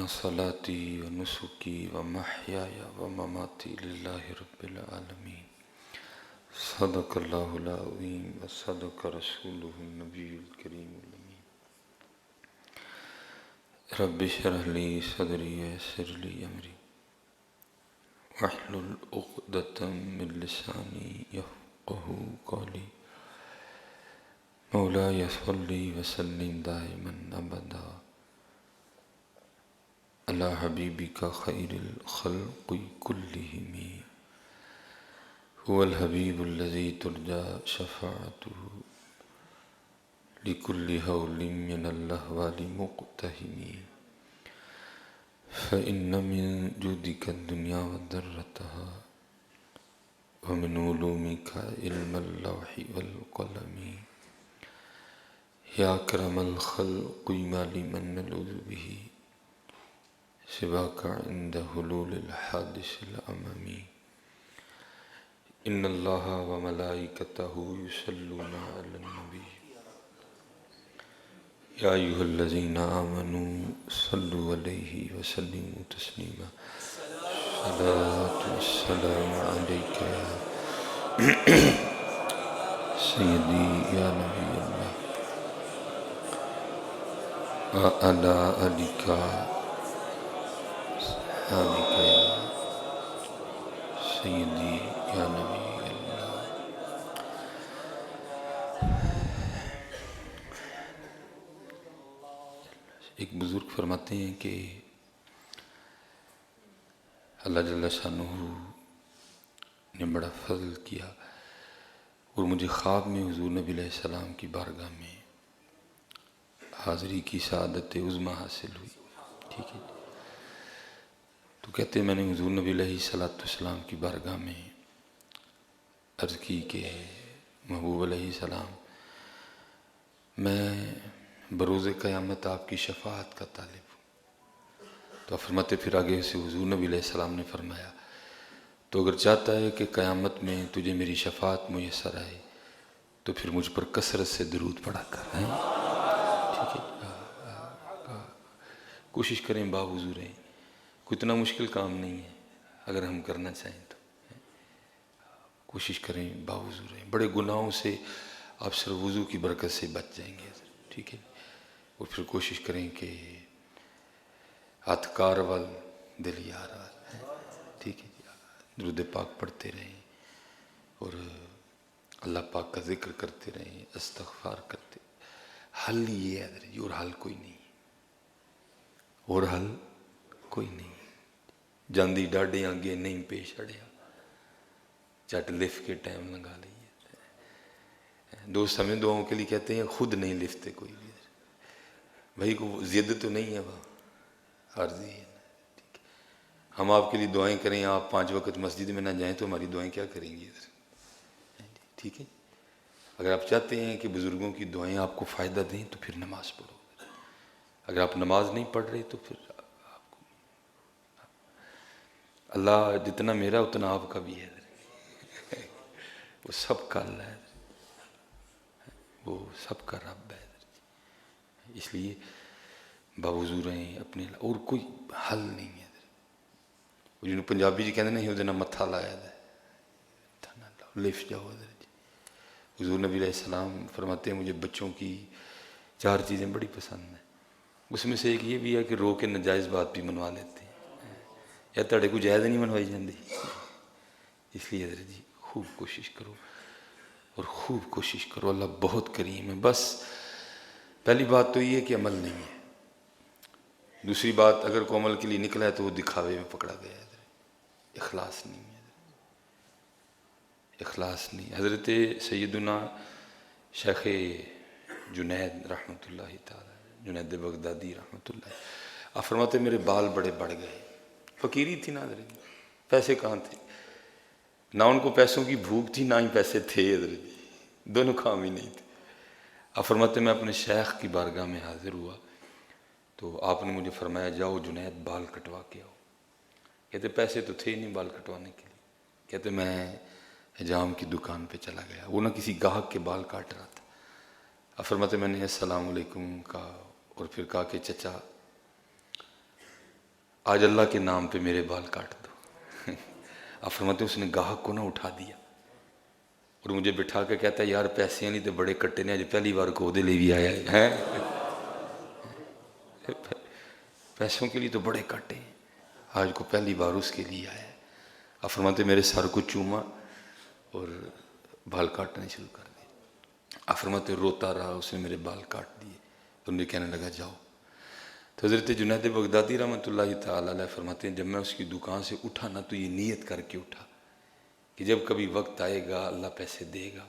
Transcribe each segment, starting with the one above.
صلاتی و نسکی و محیای و مماتی للہ رب العالمین صدق اللہ العظیم و صدق رسولہ النبی الکریم الامین رب اشرح لی صدری ویسر لی امری واحلل عقدۃ من لسانی یفقہوا قولی مولاي صل وسلم دائما ابدا على حبيبك خير الخلق كلهم هو الحبيب الذي ترجى شفاعته لكل هول من الأهوال مقتهم فإن من جودك الدنيا وذرتها ومن علومك علم اللوح والقلم یا اکرم الخلق ما لمن نلوذ به سواك عند حلول الحادث الأممی ان اللہ وملائکتہ یصلون علی النبی یا ایھا الذین آمنوا صلوا علیہ وسلموا تسلیما صلاۃ والسلام علیک یا سیدی یا نبی اللہ وعلی آلک صحابک یا سیدی یا نبی اللہ۔ ایک بزرگ فرماتے ہیں کہ اللہ جل شانہ نے بڑا فضل کیا اور مجھے خواب میں حضور نبی علیہ السلام کی بارگاہ میں حاضری کی سعادت عظمیٰ حاصل ہوئی، ٹھیک ہے۔ تو کہتے ہیں میں نے حضور نبی علیہ السلام کی بارگاہ میں عرض کی کہ محبوب علیہ السلام میں بروز قیامت آپ کی شفاعت کا طالب ہوں۔ تو فرماتے پھر آگے سے حضور نبی علیہ السلام نے فرمایا تو اگر چاہتا ہے کہ قیامت میں تجھے میری شفاعت میسر آئے تو پھر مجھ پر کثرت سے درود پڑھا کر، ٹھیک ہے۔ کوشش کریں باوضو رہیں، کوئی اتنا مشکل کام نہیں ہے اگر ہم کرنا چاہیں تو، کوشش کریں باوضو رہیں۔ بڑے گناہوں سے آپ صرف وضو کی برکت سے بچ جائیں گے، ٹھیک ہے۔ اور پھر کوشش کریں کہ اتکار وال دل یار وال، ٹھیک ہے، درود پاک پڑھتے رہیں اور اللہ پاک کا ذکر کرتے رہیں، استغفار کرتے۔ حل یہ ہے اور حل کوئی نہیں، اور حل کوئی نہیں۔ جاندی ڈاڈے آگے نہیں پیش اڑیا، چٹ لفٹ کے ٹائم لگا لیے۔ دوست ہمیں دعاؤں کے لیے کہتے ہیں خود نہیں لفتے کوئی بھی، بھائی کو ضد تو نہیں ہے، وہاں عارضی ہے، ٹھیک ہے۔ ہم آپ کے لیے دعائیں کریں، آپ 5 وقت مسجد میں نہ جائیں تو ہماری دعائیں کیا کریں گی ادھر، ٹھیک ہے۔ اگر آپ چاہتے ہیں کہ بزرگوں کی دعائیں آپ کو فائدہ دیں تو پھر نماز پڑھو، اگر آپ نماز نہیں پڑھ رہے تو پھر آپ کو اللہ جتنا میرا اتنا آپ کا بھی ہے، وہ سب کا اللہ ہے، وہ سب کا رب ہے۔ اس لیے باوضو رہیں اپنے، اور کوئی حل نہیں ہے۔ جنہوں پنجابی جی کہتے ہیں وہ متھا لایا ہے، لفٹ جاؤ ادھر۔ حضور نبی علیہ السلام فرماتے ہیں مجھے بچوں کی 4 چیزیں بڑی پسند ہیں، اس میں سے ایک یہ بھی ہے کہ رو کے ناجائز بات بھی منوا لیتے ہیں، یا تڑے کو جائز نہیں منوائی جاندی۔ اس لیے حضرت جی خوب کوشش کرو اور خوب کوشش کرو، اللہ بہت کریم ہے۔ بس پہلی بات تو یہ ہے کہ عمل نہیں ہے، دوسری بات اگر کوئی عمل کے لیے نکلا ہے تو وہ دکھاوے میں پکڑا گیا ہے، اخلاص نہیں ہے، اخلاص نہیں۔ حضرت سیدنا شیخ جنید رحمۃ اللہ تعالی، جنید بغدادی رحمۃ اللہ، آپ فرماتے میرے بال بڑے بڑھ گئے، فقیری تھی نا حضرت، پیسے کہاں تھے، نہ ان کو پیسوں کی بھوک تھی نہ ہی پیسے تھے حضرت، دونوں کام ہی نہیں تھے۔ آپ فرماتے میں اپنے شیخ کی بارگاہ میں حاضر ہوا تو آپ نے مجھے فرمایا جاؤ جنید بال کٹوا کے آؤ۔ کہتے پیسے تو تھے ہی نہیں بال کٹوانے کے لیے، کہتے میں حجام کی دکان پہ چلا گیا، وہ نہ کسی گاہک کے بال کاٹ رہا تھا۔ آپ فرماتے میں نے السلام علیکم کہا اور پھر کہا کہ چچا آج اللہ کے نام پہ میرے بال کاٹ دو۔ آپ فرماتے اس نے گاہک کو نہ اٹھا دیا اور مجھے بٹھا کے کہتا ہے یار پیسے نہیں تو بڑے کٹے نے، آج پہلی بار کو دے لے بھی آیا ہے، پیسوں کے لیے تو بڑے کٹے ہیں، آج کو پہلی بار اس کے لیے آیا ہے۔ آپ فرماتے میرے سر کو چوما اور بال کاٹنے شروع کر دیے۔ آپ فرماتے روتا رہا، اس نے میرے بال کاٹ دیے اور مجھے کہنے لگا جاؤ۔ تو حضرت جنید بغدادی رحمۃ اللہ تعالیٰ علیہ فرماتے ہیں جب میں اس کی دکان سے اٹھا نا تو یہ نیت کر کے اٹھا کہ جب کبھی وقت آئے گا اللہ پیسے دے گا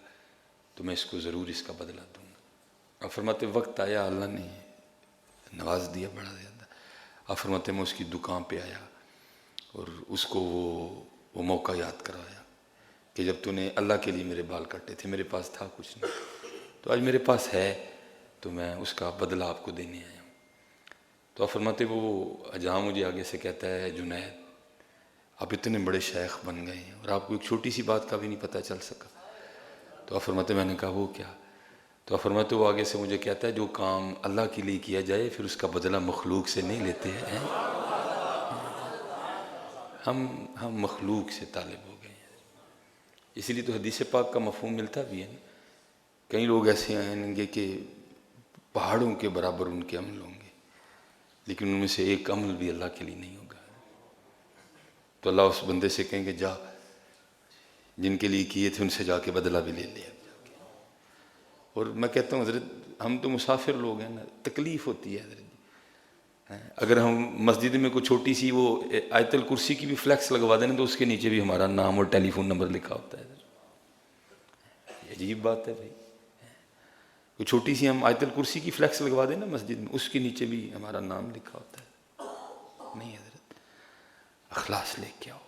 تو میں اس کو ضرور اس کا بدلہ دوں گا۔ آپ فرماتے وقت آیا، اللہ نے نواز دیا بڑا زیادہ۔ آپ فرماتے میں اس کی دکان پہ آیا اور اس کو وہ موقع یاد کروایا کہ جب تو نے اللہ کے لیے میرے بال کاٹے تھے، میرے پاس تھا کچھ نہیں، تو آج میرے پاس ہے تو میں اس کا بدلہ آپ کو دینے آیا ہوں۔ تو آپ فرماتے وہ جہاں مجھے آگے سے کہتا ہے جنید آپ اتنے بڑے شیخ بن گئے ہیں اور آپ کو ایک چھوٹی سی بات کا بھی نہیں پتہ چل سکا۔ تو آپ فرماتے میں نے کہا وہ کیا؟ تو آپ فرماتے وہ آگے سے مجھے کہتا ہے جو کام اللہ کے لیے کیا جائے پھر اس کا بدلہ مخلوق سے نہیں لیتے ہیں، ہم مخلوق سے طالب ہو گئے ہیں۔ اسی لیے تو حدیث پاک کا مفہوم ملتا بھی ہے نا، کئی لوگ ایسے آئیں گے کہ پہاڑوں کے برابر ان کے عمل ہوں گے لیکن ان میں سے ایک عمل بھی اللہ کے لیے نہیں ہوگا، تو اللہ اس بندے سے کہیں گے جا جن کے لیے کیے تھے ان سے جا کے بدلہ بھی لے لیا۔ اور میں کہتا ہوں حضرت ہم تو مسافر لوگ ہیں نا، تکلیف ہوتی ہے حضرت، اگر ہم مسجد میں کوئی چھوٹی سی وہ آیت الکرسی کی بھی فلیکس لگوا دیں تو اس کے نیچے بھی ہمارا نام اور ٹیلی فون نمبر لکھا ہوتا ہے، یہ عجیب بات ہے بھائی، کوئی چھوٹی سی ہم آیت الکرسی کی فلیکس لگوا دیں نا مسجد میں اس کے نیچے بھی ہمارا نام لکھا ہوتا ہے۔ نہیں حضرت، اخلاص لے کے آؤ،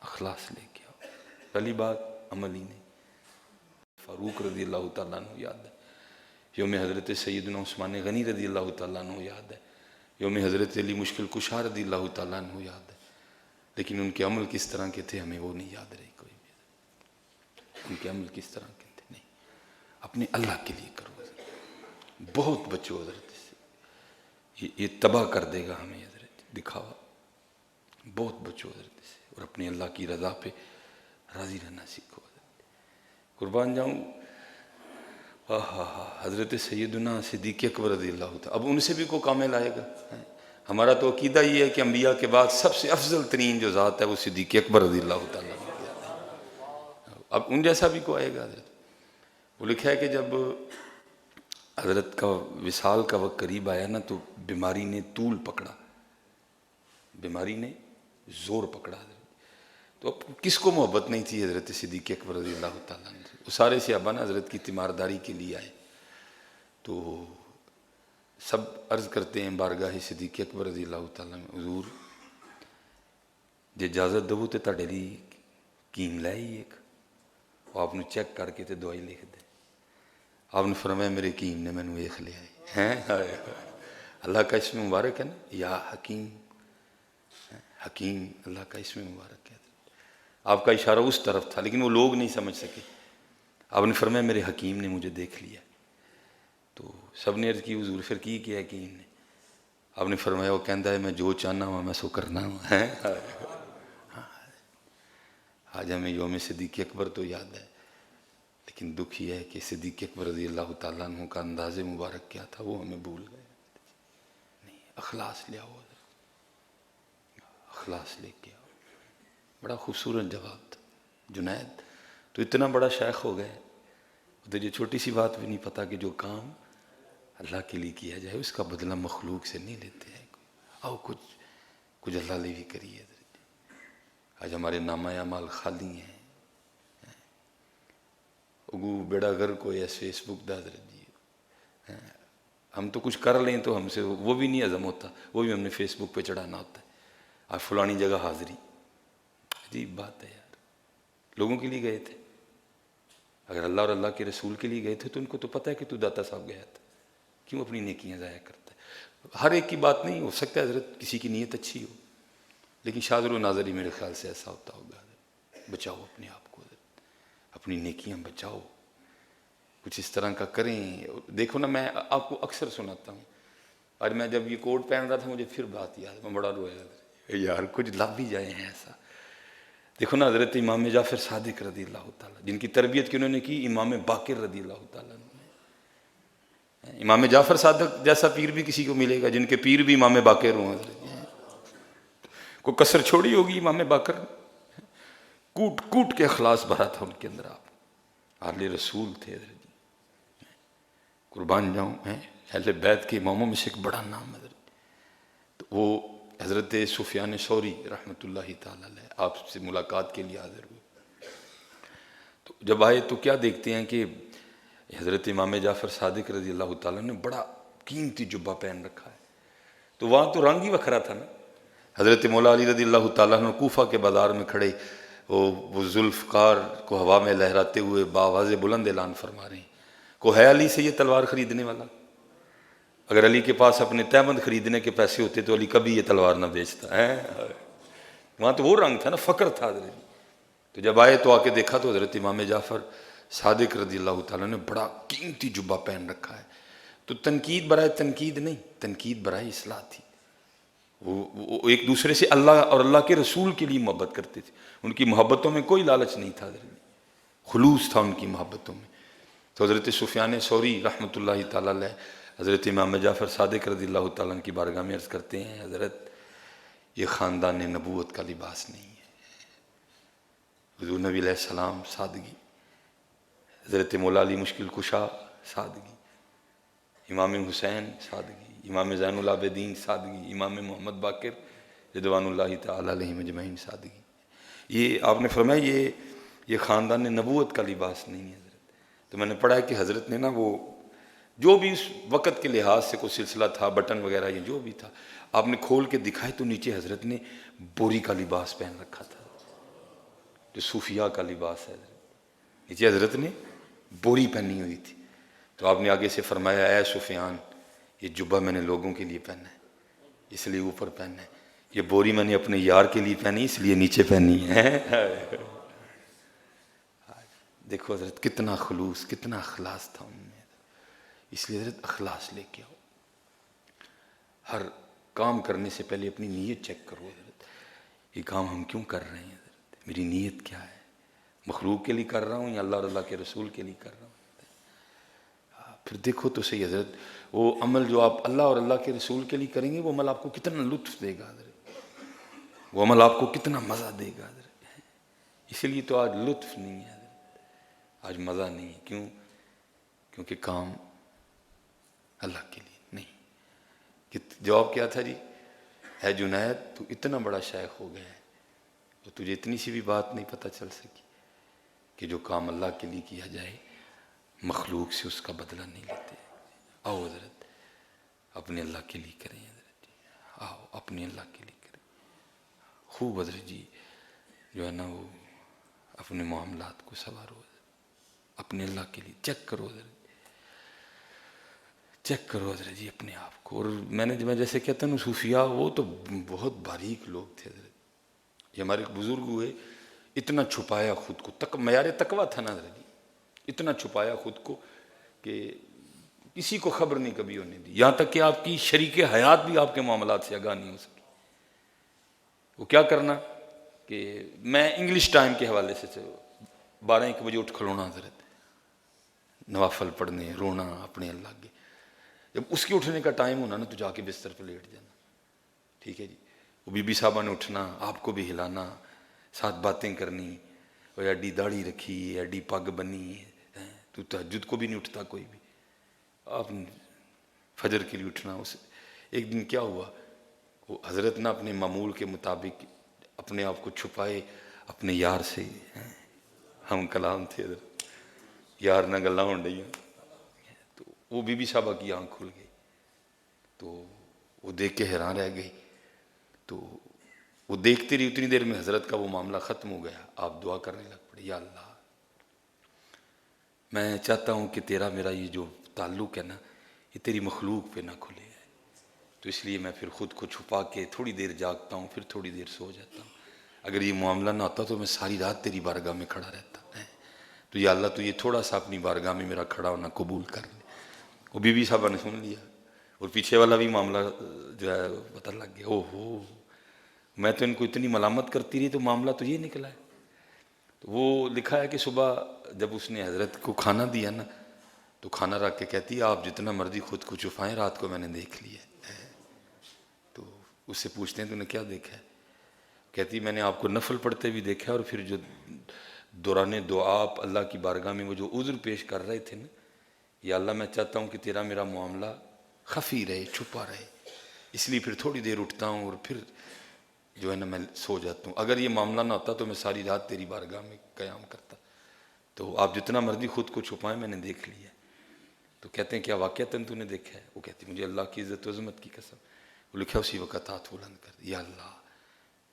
اخلاص لے کے آؤ۔ پہلی بات عمل ہی نہیں۔ فاروق رضی اللہ تعالیٰ عنہ یاد ہے، یوم حضرت سیدنا عثمان غنی رضی اللہ تعالیٰ عنہ یاد ہے، یوم حضرت علی مشکل کشا رضی اللہ تعالیٰ عنہ یاد ہے، لیکن ان کے عمل کس طرح کے تھے ہمیں وہ نہیں یاد رہی کوئی بھی۔ ان کے عمل کس طرح کے تھے نہیں، اپنے اللہ کے لیے کرو حضرت، بہت بچو حضرت سے، یہ تباہ کر دے گا ہمیں حضرت، دکھاوا، بہت بچو حضرت سے اور اپنے اللہ کی رضا پہ راضی رہنا سیکھو حضرت۔ قربان جاؤں حضرت سیدنا صدیق اکبر رضی اللہ تعالیٰ، اب ان سے بھی کوئی کامل آئے گا؟ ہمارا تو عقیدہ یہ ہے کہ انبیاء کے بعد سب سے افضل ترین جو ذات ہے وہ صدیق اکبر رضی اللہ تعالیٰ عنہ۔ اب ان جیسا بھی کوئی آئے گا حضرت؟ وہ لکھا ہے کہ جب حضرت کا وصال کا وقت قریب آیا نا تو بیماری نے طول پکڑا، بیماری نے زور پکڑا حضرت۔ تو اب کس کو محبت نہیں تھی حضرت صدیق اکبر رضی اللہ تعالیٰ عنہ سے؟ وہ سارے صحابہ نا حضرت کی تیمارداری کے لیے آئے تو سب عرض کرتے ہیں بارگاہ صدیق اکبر رضی اللہ تعالیٰ عنہ، حضور جے اجازت دو تو تہاڈے لئی کیم لے آئی ایک، وہ آپ نے چیک کر کے تے دوائی لکھ دے۔ آپ نے فرمایا میرے کیم نے مینوں ویکھ لیا ہے، اللہ کا اسم مبارک ہے نا یا حکیم، حکیم اللہ کا اسم مبارک ہے۔ آپ کا اشارہ اس طرف تھا لیکن وہ لوگ نہیں سمجھ سکے، آپ نے فرمایا میرے حکیم نے مجھے دیکھ لیا۔ تو سب نے عرض کی حضور پھر کی کیا حکیم نے؟ آپ نے فرمایا وہ کہندا ہے میں جو چاہنا ہوں میں سو کرنا ہوں۔ آج ہمیں یوم صدیق اکبر تو یاد ہے لیکن دکھ یہ ہے کہ صدیق اکبر رضی اللہ تعالیٰ عنہ کا انداز مبارک کیا تھا وہ ہمیں بھول گئے۔ نہیں، اخلاص لے آؤ، اخلاص لے کے آؤ۔ بڑا خوبصورت جواب تھا۔ جنید تو اتنا بڑا شیخ ہو گئے، تجھے چھوٹی سی بات بھی نہیں پتا کہ جو کام اللہ کے لیے کیا جائے اس کا بدلہ مخلوق سے نہیں لیتے ہیں۔ آؤ کچھ اللہ لے بھی کریے۔ آج ہمارے نامہ اعمال خالی ہیں، اگو بیڑا گھر کو یا فیس بک دا حضرت جی، ہم تو کچھ کر لیں تو ہم سے وہ بھی نہیں ہضم ہوتا، وہ بھی ہم نے فیس بک پہ چڑھانا ہوتا ہے۔ آج فلانی جگہ حاضری، عجیب بات ہے یار، لوگوں کے لیے گئے تھے، اگر اللہ اور اللہ کے رسول کے لیے گئے تھے تو ان کو تو پتہ ہے کہ تو داتا صاحب گیا تھا، کیوں اپنی نیکیاں ضائع کرتا ہے؟ ہر ایک کی بات نہیں ہو سکتا ہے حضرت، کسی کی نیت اچھی ہو لیکن شاذر و ناظر ہی میرے خیال سے ایسا ہوتا ہوگا۔ بچاؤ اپنے آپ کو حضرت، اپنی نیکیاں بچاؤ، کچھ اس طرح کا کریں۔ دیکھو نا میں آپ کو اکثر سناتا ہوں اور میں جب یہ کوٹ پہن رہا تھا مجھے پھر بات یاد، میں بڑا رویا یار کچھ لب بھی جائے ہیں ایسا. دیکھو نا حضرت امام جعفر صادق رضی اللہ تعالیٰ جن کی تربیت کنہوں نے کی؟ امام باقر رضی اللہ تعالیٰ نے. امام جعفر صادق جیسا پیر بھی کسی کو ملے گا جن کے پیر بھی امام باقر ہوں. حضرت کو کسر چھوڑی ہوگی امام باقر، کوٹ کوٹ کے اخلاص بھرا تھا ان کے اندر. آپ اہل رسول تھے حضرت جی، قربان جاؤں ہیں اہل بیت کے اماموں میں سے ایک بڑا نام حضرت. تو وہ حضرت سفیان ثوری رحمۃ اللہ تعالی علیہ آپ سے ملاقات کے لیے حاضر ہوئے. تو جب آئے تو کیا دیکھتے ہیں کہ حضرت امام جعفر صادق رضی اللہ تعالیٰ نے بڑا قیمتی جبہ پہن رکھا ہے. تو وہاں تو رنگ ہی وکھرا تھا نا. حضرت مولا علی رضی اللہ تعالیٰ نے کوفہ کے بازار میں کھڑے وہ ذوالفقار کو ہوا میں لہراتے ہوئے باواز بلند اعلان فرما رہے ہیں کو ہے علی سے یہ تلوار خریدنے والا؟ اگر علی کے پاس اپنے تہبند خریدنے کے پیسے ہوتے تو علی کبھی یہ تلوار نہ بیچتا ہے. وہاں تو وہ رنگ تھا نا، فخر تھا حضرت. تو جب آئے تو آ کے دیکھا تو حضرت امام جعفر صادق رضی اللہ تعالیٰ نے بڑا قیمتی جبہ پہن رکھا ہے. تو تنقید برائے تنقید نہیں، تنقید برائے اصلاح تھی. وہ ایک دوسرے سے اللہ اور اللہ کے رسول کے لیے محبت کرتے تھے. ان کی محبتوں میں کوئی لالچ نہیں تھا حضرت، خلوص تھا ان کی محبتوں میں. تو حضرت سفیان ثوری رحمۃ اللہ تعالیٰ علیہ حضرت امام جعفر صادق رضی اللہ تعالیٰ عنہ کی بارگاہ میں عرض کرتے ہیں حضرت یہ خاندان نبوت کا لباس نہیں ہے. حضور نبی علیہ السلام سادگی، حضرت مولا علی مشکل کشا سادگی، امام حسین سادگی، امام زین العابدین سادگی، امام محمد باقر رضوان اللہ تعالیٰ علیہ اجمعین سادگی. یہ آپ نے فرمایا یہ خاندان نبوت کا لباس نہیں ہے حضرت. تو میں نے پڑھا ہے کہ حضرت نے نا وہ جو بھی اس وقت کے لحاظ سے کوئی سلسلہ تھا، بٹن وغیرہ یہ جو بھی تھا آپ نے کھول کے دکھائے تو نیچے حضرت نے بوری کا لباس پہن رکھا تھا جو صوفیاء کا لباس ہے. نیچے حضرت نے بوری پہنی ہوئی تھی. تو آپ نے آگے سے فرمایا اے سفیان یہ جبہ میں نے لوگوں کے لیے پہنا ہے اس لیے اوپر پہنا ہے، یہ بوری میں نے اپنے یار کے لیے پہنی اس لیے نیچے پہنی ہے. دیکھو حضرت کتنا خلوص کتنا اخلاص تھا ان میں. اس لیے حضرت اخلاص لے کے آؤ. ہر کام کرنے سے پہلے اپنی نیت چیک کرو حضرت، یہ کام ہم کیوں کر رہے ہیں حضرت، میری نیت کیا ہے، مخلوق کے لیے کر رہا ہوں یا اللہ اور اللہ کے رسول کے لیے کر رہا ہوں. پھر دیکھو تو صحیح حضرت وہ عمل جو آپ اللہ اور اللہ کے رسول کے لیے کریں گے وہ عمل آپ کو کتنا لطف دے گا حضرت، وہ عمل آپ کو کتنا مزہ دے گا حضرت. اسی لیے تو آج لطف نہیں ہے حضرت، آج مزہ نہیں ہے. کیوں؟ کیونکہ کام اللہ کے لیے نہیں. کہ جواب کیا تھا جی؟ اے جنید تو اتنا بڑا شیخ ہو گیا ہے تو تجھے اتنی سی بھی بات نہیں پتہ چل سکی کہ جو کام اللہ کے لیے کیا جائے مخلوق سے اس کا بدلہ نہیں لیتے. آؤ حضرت اپنے اللہ کے لیے کریں حضرت جی، آؤ اپنے اللہ کے لیے کریں. خوب حضرت جی جو ہے نا وہ اپنے معاملات کو سنوارو حضرت، اپنے اللہ کے لیے چیک کرو حضرت، چیک کرو حضرت جی اپنے آپ کو. اور میں جیسے کہتا ہوں صوفیاء وہ تو بہت باریک لوگ تھے حضرت. یہ ہمارے بزرگ ہوئے اتنا چھپایا خود کو، معیار تقویٰ تھا نا حضرت جی، اتنا چھپایا خود کو کہ کسی کو خبر نہیں کبھی ہونے دی. یہاں تک کہ آپ کی شریک حیات بھی آپ کے معاملات سے آگاہ نہیں ہو سکی. وہ کیا کرنا کہ میں انگلش ٹائم کے حوالے سے 12-1 بجے اٹھ کھلونا حضرت، نوافل پڑھنے، رونا اپنے اللہ کے. جب اس کے اٹھنے کا ٹائم ہونا نا تو جا کے بستر پہ لیٹ جانا. ٹھیک ہے جی. وہ بی بی صاحبہ نے اٹھنا، آپ کو بھی ہلانا، ساتھ باتیں کرنی. اور ایڈی داڑھی رکھی، ایڈی پگ بنی، تو تہجد کو بھی نہیں اٹھتا کوئی بھی. آپ فجر کے لیے اٹھنا. ایک دن کیا ہوا، وہ حضرت نے اپنے معمول کے مطابق اپنے آپ کو چھپائے اپنے یار سے. ہم کلام تھے حضرت، یار نہ گلاں ہون ڈیاں. تو وہ بی بی صاحبہ کی آنکھ کھل گئی تو وہ دیکھ کے حیران رہ گئی. تو وہ دیکھتے رہی، اتنی دیر میں حضرت کا وہ معاملہ ختم ہو گیا. آپ دعا کرنے لگ پڑے، یا اللہ میں چاہتا ہوں کہ تیرا میرا یہ جو تعلق ہے نا یہ تیری مخلوق پہ نہ کھلے. تو اس لیے میں پھر خود کو چھپا کے تھوڑی دیر جاگتا ہوں، پھر تھوڑی دیر سو جاتا ہوں. اگر یہ معاملہ نہ ہوتا تو میں ساری رات تیری بارگاہ میں کھڑا رہتا. تو یا اللہ تو یہ تھوڑا سا اپنی بارگاہ میں میرا کھڑا ہونا قبول کر لے. وہ بی بی صاحبہ نے سن لیا. اور پیچھے والا بھی معاملہ جو ہے پتہ لگ گیا، او ہو میں تو ان کو اتنی ملامت کرتی رہی تو معاملہ تو یہ نکلا ہے۔ تو وہ لکھا ہے کہ صبح جب اس نے حضرت کو کھانا دیا نا تو کھانا رکھ کے کہتی ہے آپ جتنا مرضی خود کو چھپائیں، رات کو میں نے دیکھ لیا ہے۔ تو اس سے پوچھتے ہیں تو نے کیا دیکھا ہے؟ کہتی میں نے آپ کو نفل پڑھتے بھی دیکھا، اور پھر جو دوران دعا آپ اللہ کی بارگاہ میں وہ جو عذر پیش کر رہے تھے نا، یا اللہ میں چاہتا ہوں کہ تیرا میرا معاملہ خفی رہے، چھپا رہے، اس لیے پھر تھوڑی دیر اٹھتا ہوں اور پھر جو ہے نا میں سو جاتا ہوں، اگر یہ معاملہ نہ ہوتا تو میں ساری رات تیری بارگاہ میں قیام کرتا۔ تو آپ جتنا مرضی خود کو چھپائیں، میں نے دیکھ لیا۔ تو کہتے ہیں کیا واقعتاً تو نے دیکھا ہے؟ وہ کہتی مجھے اللہ کی عزت و عظمت کی قسم۔ وہ لکھا اسی وقت ہاتھ بلند کر یا اللہ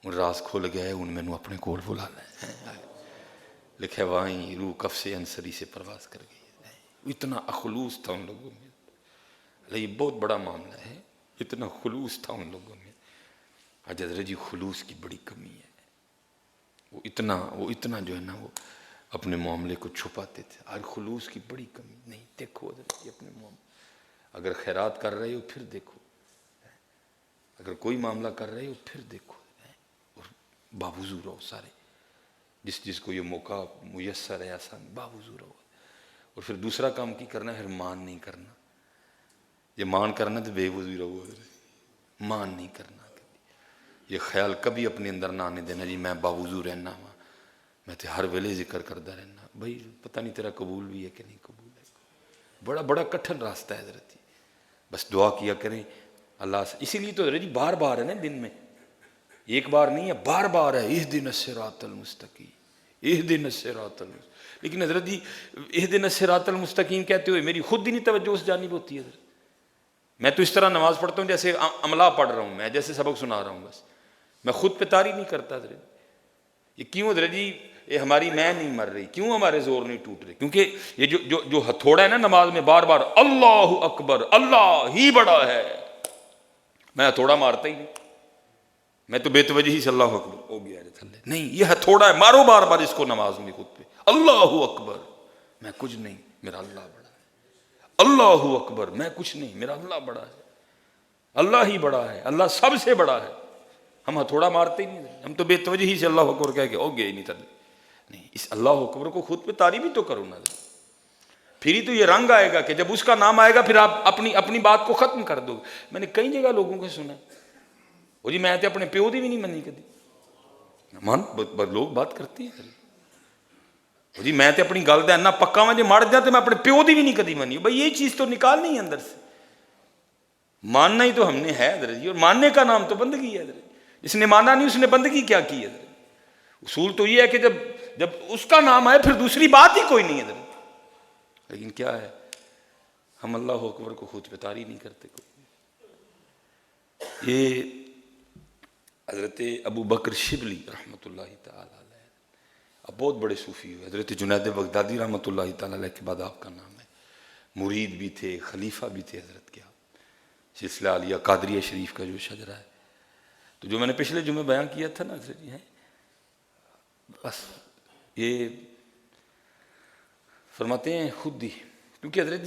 ان راز کھل گئے، ان میں نو اپنے کول بلا لے۔ لکھا وہیں روح کف سے انصری سے پرواز کر گئی۔ اتنا اخلوص تھا ان لوگوں میں، یہ بہت بڑا معاملہ ہے، اتنا خلوص تھا ان لوگوں میں۔ آج حضرت جی خلوص کی بڑی کمی ہے، وہ اتنا جو ہے نا وہ اپنے معاملے کو چھپاتے تھے۔ آج خلوص کی بڑی کمی نہیں۔ دیکھو حضرت جی اپنے معاملے، اگر خیرات کر رہے ہو پھر دیکھو، اگر کوئی معاملہ کر رہے ہو پھر دیکھو، اور باوضو رہو سارے، جس کو یہ موقع میسر ہے آسان باوضو رہو۔ اور پھر دوسرا کام کی کرنا ہے، مان نہیں کرنا۔ یہ مان کرنا تو بے وضو رہو، حضرت مان نہیں کرنا۔ یہ خیال کبھی اپنے اندر نہ آنے دینا جی میں باوضو رہنا ہوں، میں تو ہر ویلے ذکر کرتا رہنا۔ بھائی پتہ نہیں تیرا قبول بھی ہے کہ نہیں قبول ہے، بڑا کٹھن راستہ ہے حضرت جی۔ بس دعا کیا کریں اللہ سے۔ اسی لیے تو حضرت جی بار بار ہے نا، دن میں ایک بار نہیں ہے، بار بار ہے اہدنا الصراط المستقیم، اہدنا الصراط المستقیم۔ لیکن حضرت جی اہدنا الصراط المستقیم کہتے ہوئے میری خود ہی نہیں توجہ اس جانب ہوتی ہے حضرت۔ میں تو اس طرح نماز پڑھتا ہوں جیسے عملہ پڑھ رہا ہوں، میں جیسے سبق سنا رہا ہوں، بس میں خود پہ طاری نہیں کرتا حضرت۔ یہ کیوں حضرت جی؟ یہ ہماری میں نہیں مر رہی، کیوں ہمارے زور نہیں ٹوٹ رہے؟ کیونکہ یہ جو ہتھوڑا ہے نا نماز میں بار بار اللہ اکبر، اللہ ہی بڑا ہے، میں ہتھوڑا مارتا ہی نہیں، میں تو بے توجہی سے اللہ اکبر ہو گیا تھلے نہیں، یہ ہتھوڑا ہے، مارو بار بار اس کو نماز میں خود پہ، اللہ اکبر میں کچھ نہیں، میرا اللہ بڑا ہے، اللہ اکبر میں کچھ نہیں، میرا اللہ بڑا ہے، اللہ ہی بڑا ہے، اللہ سب سے بڑا ہے۔ ہم ہتھوڑا مارتے ہی نہیں، ہم تو بے توجہی سے اللہ اکبر کہہ کے ہو گیا ہی نہیں تھلے۔ نہیں، اس اللہ اکبر کو خود پہ طاری بھی تو کرو نا، پھر ہی تو یہ رنگ آئے گا کہ جب اس کا نام آئے گا پھر آپ اپنی بات کو ختم کر دو۔ میں نے کئی جگہ لوگوں کو سنا وہ جی میں تے اپنے پیو دی بھی نہیں منی کدی، لوگ بات کرتے ہیں جی میں تے اپنی گل دا اتنا پکا ہوں جی مر جا تو میں اپنے پیو دی بھی نہیں کدی منی۔ بھائی یہ چیز تو نکالنی ہے اندر سے، ماننا ہی تو ہم نے ہے حضرت جی، اور ماننے کا نام تو بندگی ہے حضرت جی۔ جس نے مانا نہیں اس نے بندگی کیا کی ہے حضرت۔ اصول تو یہ ہے کہ جب اس کا نام آئے پھر دوسری بات ہی کوئی نہیں ہے حضرت۔ لیکن کیا ہے، ہم اللہ اکبر کو خود پہ طاری نہیں کرتے کوئی۔ یہ حضرت ابو بکر شبلی رحمۃ اللہ تعالی علیہ، اب بہت بڑے صوفی ہوئے۔ حضرت جنید بغدادی رحمۃ اللہ تعالی علیہ کے بعد آپ کا نام ہے، مرید بھی تھے، خلیفہ بھی تھے حضرت کے۔ سلسلہ عالیہ قادریہ شریف کا جو شجرہ ہے، تو جو میں نے پچھلے جمعے بیان کیا تھا نا حضرت جی، بس یہ فرماتے ہیں خود ہی، کیونکہ حضرت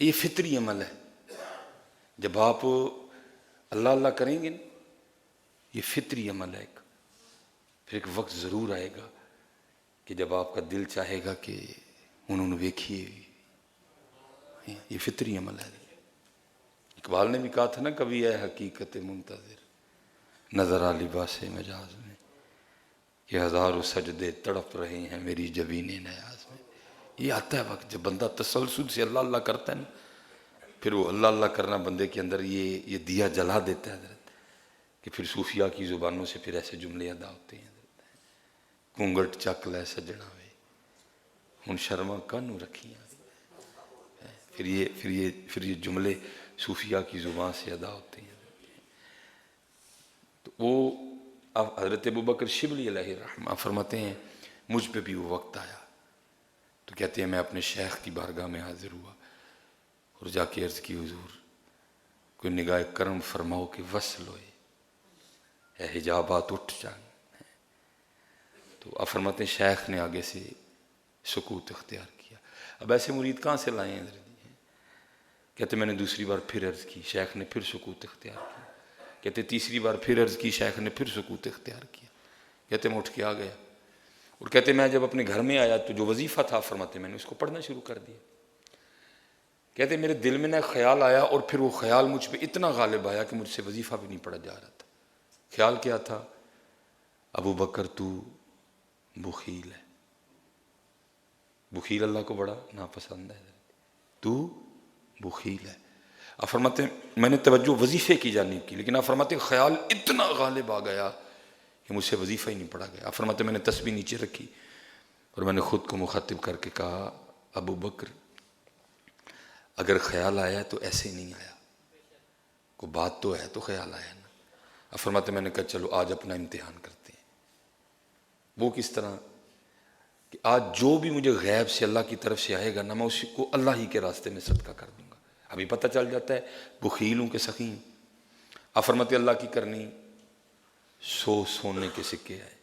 یہ فطری عمل ہے، جب آپ اللہ اللہ کریں گے یہ فطری عمل ہے۔ پھر ایک وقت ضرور آئے گا کہ جب آپ کا دل چاہے گا کہ انہوں نے دیکھیے، یہ فطری عمل ہے۔ اقبال نے بھی کہا تھا نا کبھی اے حقیقت منتظر نظر آ لباس مجاز میں، کہ ہزاروں سجدے تڑپ رہے ہیں میری جبین نیاز میں۔ یہ آتا ہے وقت جب بندہ تسلسل سے اللہ اللہ کرتا ہے نا، پھر وہ اللہ اللہ کرنا بندے کے اندر یہ دیا جلا دیتا ہے حضرت، کہ پھر صوفیاء کی زبانوں سے پھر ایسے جملے ادا ہوتے ہیں حضرت، کونگٹ چک لے سجنا وے ہن شرما کانوں رکھیاں۔ پھر یہ جملے صوفیاء کی زبان سے ادا ہوتے ہیں۔ تو وہ حضرت ابو بکر شبلی علیہ الرحمہ فرماتے ہیں مجھ پہ بھی وہ وقت آیا، تو کہتے ہیں میں اپنے شیخ کی بارگاہ میں حاضر ہوا اور جا کے عرض کی حضور کوئی نگاہ کرم فرماؤ کہ وصل ہوئے، اے حجابات اٹھ جان۔ تو آپ فرماتے ہیں شیخ نے آگے سے سکوت اختیار کیا۔ اب ایسے مرید کہاں سے لائے ہیں حضرت؟ کہتے میں نے دوسری بار پھر عرض کی، شیخ نے پھر سکوت اختیار کیا۔ کہتے تیسری بار پھر عرض کی، شیخ نے پھر سکوت اختیار کیا۔ کہتے میں اٹھ کے آ گیا، اور کہتے میں جب اپنے گھر میں آیا تو جو وظیفہ تھا فرماتے میں نے اس کو پڑھنا شروع کر دیا۔ کہتے میرے دل میں نہ خیال آیا، اور پھر وہ خیال مجھ پہ اتنا غالب آیا کہ مجھ سے وظیفہ بھی نہیں پڑھا جا رہا تھا۔ خیال کیا تھا؟ ابو بکر تو بخیل ہے۔ بخیل اللہ کو بڑا ناپسند ہے، تو بخیل ہے۔ آپ فرماتے ہیں میں نے توجہ وظیفے کی جانب کی، لیکن آپ فرماتے ہیں خیال اتنا غالب آ گیا کہ مجھ سے وظیفہ ہی نہیں پڑھا گیا۔ آپ فرماتے ہیں میں نے تسبیح نیچے رکھی اور میں نے خود کو مخاطب کر کے کہا، ابو بکر اگر خیال آیا تو ایسے نہیں آیا، کوئی بات تو ہے تو خیال آیا نا۔ آپ فرماتے ہیں میں نے کہا چلو آج اپنا امتحان کرتے ہیں۔ وہ کس طرح کہ آج جو بھی مجھے غیب سے اللہ کی طرف سے آئے گا نا، میں اسی کو اللہ ہی کے راستے میں صدقہ کر دوں گا۔ ابھی پتہ چل جاتا ہے بخیل ہوں کہ سخی ہوں۔ آپ فرماتے اللہ کی کرنی 100 سونے کے سکے آئے۔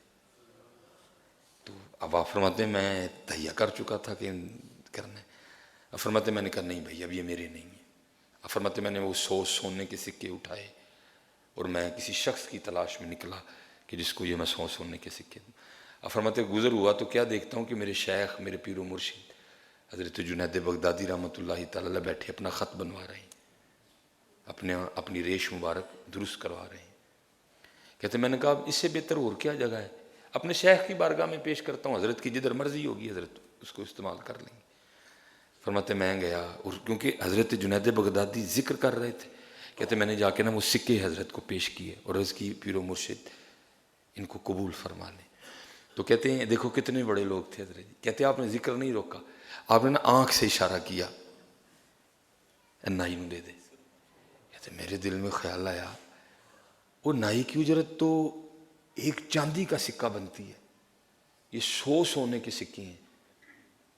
تو اب آپ فرماتے ہیں میں تہیہ کر چکا تھا کہ کرنا ہے۔ آپ فرماتے ہیں میں نے کہا نہیں بھائی اب یہ میرے نہیں ہیں۔ آپ فرماتے ہیں میں نے وہ 100 سونے کے سکے اٹھائے اور میں کسی شخص کی تلاش میں نکلا کہ جس کو یہ میں 100 سونے کے سکے دوں۔ آپ فرماتے ہیں گزر ہوا تو کیا دیکھتا ہوں کہ میرے شیخ، میرے پیر و مرشد حضرت جنید بغدادی رحمۃ اللہ تعالی بیٹھے اپنا خط بنوا رہے ہیں، اپنی ریش مبارک درست کروا رہے ہیں۔ کہتے میں نے کہا اس سے بہتر اور کیا جگہ ہے، اپنے شیخ کی بارگاہ میں پیش کرتا ہوں، حضرت کی جدھر مرضی ہوگی حضرت اس کو استعمال کر لیں گے۔ فرماتے میں گیا، اور کیونکہ حضرت جنید بغدادی ذکر کر رہے تھے، کہتے میں نے جا کے نا وہ سکے حضرت کو پیش کیے اور عرض کی پیر و مرشد ان کو قبول فرما لیں۔ تو کہتے ہیں دیکھو کتنے بڑے لوگ تھے حضرت جی۔ کہتے ہیں آپ نے ذکر نہیں روکا، آپ نے نا آنکھ سے اشارہ کیا نائی نو دے دے۔ کہتے میرے دل میں خیال آیا وہ نائی کی اجرت تو ایک چاندی کا سکہ بنتی ہے، یہ 100 سونے کے سکے ہیں،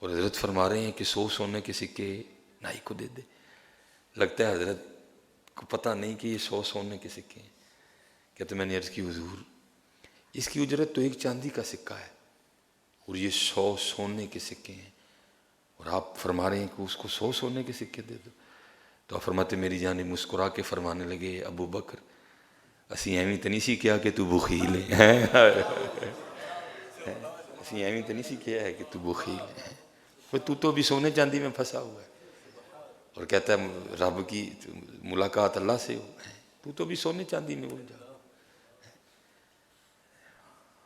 اور حضرت فرما رہے ہیں کہ 100 سونے کے سکے نائی کو دے دے۔ لگتا ہے حضرت کو پتہ نہیں کہ یہ 100 سونے کے سکے ہیں۔ کہتے میں نے عرض کی حضور اس کی اجرت تو ایک چاندی کا سکہ ہے اور یہ 100 سونے کے سکے ہیں، اور آپ فرما رہے ہیں کہ اس کو 100 سونے کے سکے دے دو۔ تو آپ فرماتے میری جانب مسکرا کے فرمانے لگے ابو بکر اسی ایویں تو نہیں سی کیا کہ تو بخیل ہے، اسی ایویں تو نہیں سی کیا ہے کہ تو بخیل ہے، تو بھی سونے چاندی میں پھنسا ہوا ہے، اور کہتا ہے رب کی ملاقات اللہ سے ہو، تو بھی سونے چاندی میں الجھا،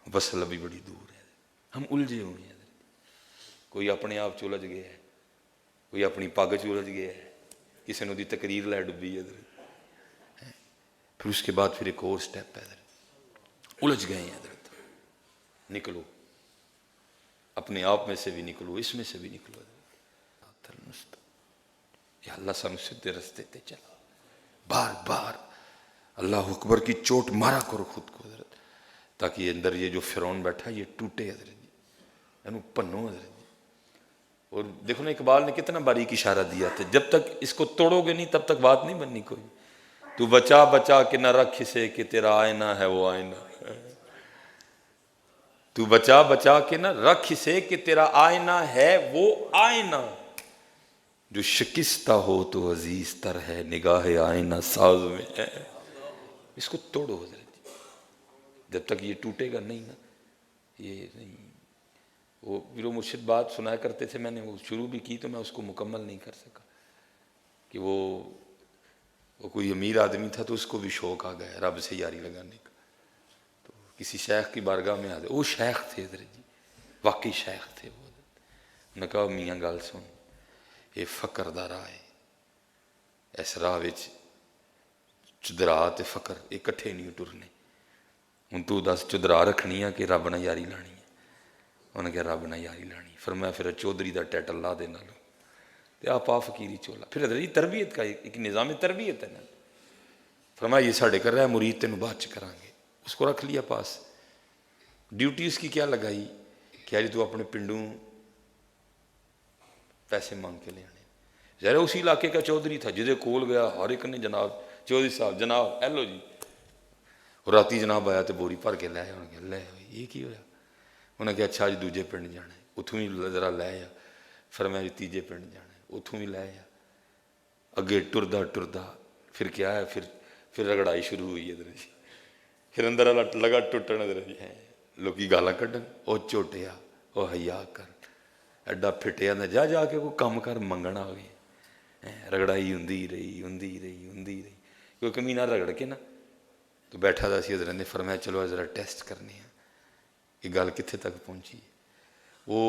وصل ابھی بڑی دور ہے، ہم الجھے ہوئے ہیں۔ کوئی اپنے آپ چلج گیا ہے، کوئی اپنی پگ چلج گیا ہے، کسی نے دی تقریر لے ڈبی ہے، پھر اس کے بعد پھر ایک اور سٹیپ ہے، الجھ گئے ہیں حضرت۔ نکلو اپنے آپ میں سے بھی نکلو، اس میں سے بھی نکلو، یا اللہ سانو سدھے رستے تے چلا، بار بار اللہ اکبر کی چوٹ مارا کرو خود کو حضرت، تاکہ یہ اندر یہ جو فرعون بیٹھا یہ ٹوٹے حضرت جی، اینو پنو حضرت جی۔ اور دیکھو نا اقبال نے کتنا باریک اشارہ دیا تھا، جب تک اس کو توڑو گے نہیں تب تک بات نہیں بننی کوئی۔ تو بچا بچا کے نہ رکھ اسے کہ تیرا آئینہ ہے وہ آئینہ، تو بچا بچا کے نہ رکھ اسے کہ تیرا آئینہ ہے وہ آئینہ، جو شکستہ ہو تو عزیز تر ہے نگاہ آئینہ ساز میں ہے۔ اس کو توڑو حضرت جی، جب تک یہ ٹوٹے گا نہیں نا یہ نہیں۔ وہ میرو مرشد بات سنایا کرتے تھے، میں نے وہ شروع بھی کی تو میں اس کو مکمل نہیں کر سکا، کہ وہ کوئی امیر آدمی تھا تو اس کو بھی شوق آ گیا رب سے یاری لگانے کا، تو کسی شیخ کی بارگاہ میں آ گئے، وہ شیخ تھے حضرت جی، واقعی شیخ تھے وہ۔ انہوں نے کہا میاں گل سن، یہ فقر دا راہ ہے، اس راہ وچ چدرا تے فقر اکٹھے نہیں ٹرنے، ہن تو دس چدرا رکھنی ہے کہ رب نہ یاری لانی ہے؟ انہوں نے کہا رب نہ یاری لانی۔ فرمایا پھر چودھری دا ٹائٹل لا دے نالو تے آپ فقیری چولا۔ پھر حضرت جی تربیت کا ایک نظام تربیت ہے نا، فرمایا یہ ساڑھے کر رہا ہے مرید تینوں بعد چ کران گے، اس کو رکھ لیا پاس۔ ڈیوٹی اس کی کیا لگائی کہ آج تو اپنے پنڈوں پیسے مانگ کے لے آنے، ظاہر اسی علاقے کا چودھری تھا، جدے کول گیا ہر ایک نے جناب چودھری صاحب جناب ایلو جی، اور راتی جناب آیا تو بوری بھر کے لے آیا، انہوں نے کہا لے یہ کی ہویا؟ انہیں کہا اچھا اج دوجے پنڈ جانا ہے، اتوں ہی ذرا لے آیا۔ فرمایا جی تیجے پنڈ جانا ہے، اتوں بھی لے آیا۔ اگے ٹردا ٹردا پھر کیا ہے، پھر رگڑائی شروع ہوئی ادھر جی، پھر اندر والا لگا ٹوٹن ادھر جی ہے، لوکی گالاں کڈن، او چوٹیا، او حیا کر، ایڈا پھٹیا نہ جا کے کوئی کام کر منگنا آ گئی، رگڑائی ہوندی رہی، کیونکہ کمینہ رگڑ کے نا تو بیٹھا تھا سی حضرت نے فرمایا چلو ذرا ٹیسٹ کرنے ہیں کہ گل کتنے تک پہنچی ہے۔ وہ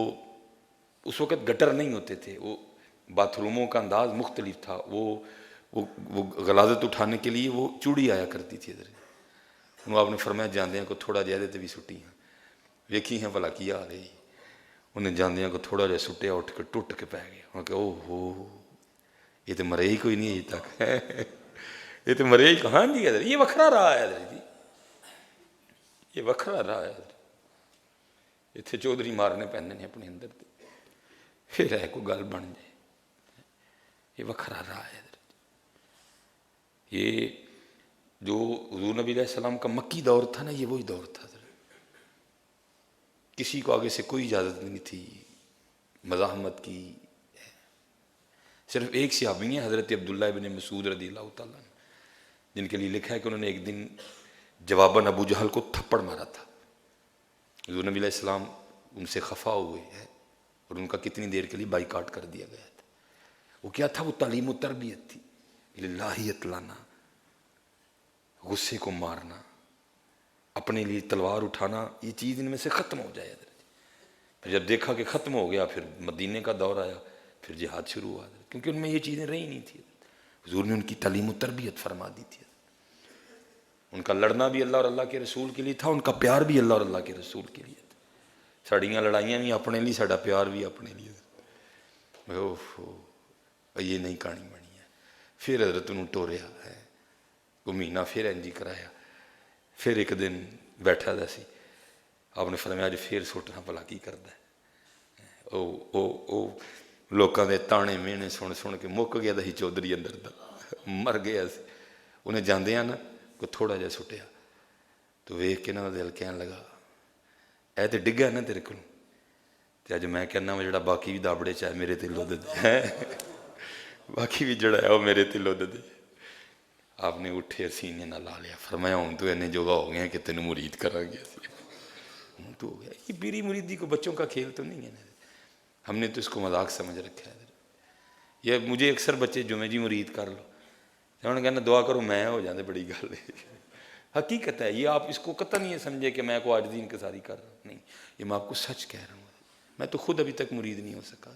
اس وقت گٹر نہیں ہوتے تھے، وہ باتھ روموں کا انداز مختلف تھا، وہ غلاظت اٹھانے کے لیے وہ چوڑی آیا کرتی تھی حضرت، انہوں آپ نے فرمایا جاندیاں کو تھوڑا جہا دے بھی سٹی ہیں، ویکھی ہیں بھلا کی آ رہی، انہیں جاندیاں کو تھوڑا جہا سٹیا، اٹھ کے ٹوٹ کے پہ گیا، انہوں نے کہا او ہو یہ تو مرے ہی کوئی نہیں اجے تک، یہ تو مرے ہی کہاں جی حضرت، یہ وکھرا رہا ہے حضرت جی، یہ وکھرا رہا ہے حضرت، اتنے چودھری مارنے پیندے نے اپنے اندر تے، پھر ہے کوئی گل بن جائے، یہ وکھرا رہا ہے حضرت۔ یہ جو حضور نبی علیہ السلام کا مکی دور تھا نا، یہ وہی دور تھا حضرت، کسی کو آگے سے کوئی اجازت نہیں تھی مزاحمت کی، صرف ایک صحابی ہیں حضرت عبداللہ ابن مسعود رضی اللہ تعالیٰ عنہ، جن کے لیے لکھا ہے کہ انہوں نے ایک دن جواباً ابو جہل کو تھپڑ مارا تھا، حضور نبی علیہ السلام ان سے خفا ہوئے ہیں اور ان کا کتنی دیر کے لیے بائیکاٹ کر دیا گیا تھا۔ وہ کیا تھا؟ وہ تعلیم و تربیت تھی، الہیت لانا، غصے کو مارنا، اپنے لیے تلوار اٹھانا، یہ چیز ان میں سے ختم ہو جائے حضرت۔ پھر جب دیکھا کہ ختم ہو گیا، پھر مدینے کا دور آیا، پھر جہاد شروع ہوا حضرت، کیونکہ ان میں یہ چیزیں رہی نہیں تھی حضرت، حضور نے ان کی تعلیم و تربیت فرما دی تھی حضرت۔ ان کا لڑنا بھی اللہ اور اللہ کے رسول کے لیے تھا، ان کا پیار بھی اللہ اور اللہ کے رسول کے لیے تھا، ساڑیاں لڑائیاں بھی اپنے لیے، ساڑا پیار بھی اپنے لیے، یہ نہیں کہانی بنی ہے۔ پھر حضرت انہوں ٹوریا ہے، کو مہینہ پھر انجی کرایا، پھر ایک دن بیٹھا دا سی، آپ نے فرمایا آج پھر سوٹنا بھلا کی کردا ہے، او لوکاں دے تانے مینے سن کے مک گیا دا ہی چودھری اندر دا، مر گیا سی، انہیں جاندیاں نا کو تھوڑا جا سٹیا تو ویکھ کے نا دل کہن لگا اے تے ڈگا نا تیرے کو، تے اج میں کہنا وہ جڑا باقی بھی دابڑے چاہے میرے تے لود دے، باقی بھی جڑا ہے وہ میرے تے لود دے۔ آپ نے اٹھے سینے نہ لا لیا، فرمایا ہوں تو اینے جوگا ہو گیا کہ تینوں مرید کرا گیا سی، ہوں تو ہو گیا۔ یہ پیری مریدی کو بچوں کا کھیل تو نہیں ہے نا، ہم نے تو اس کو مذاق سمجھ رکھا ہے۔ یہ مجھے اکثر بچے جو میں جی مرید کر لو، انہوں نے کہنا دعا کرو میں ہو جاندے، بڑی گل ہے، حقیقت ہے یہ، آپ اس کو قطع نہیں سمجھے کہ میں کو عاجزی انکساری کر رہا ہوں، نہیں، یہ میں آپ کو سچ کہہ رہا ہوں، میں تو خود ابھی تک مرید نہیں ہو سکا،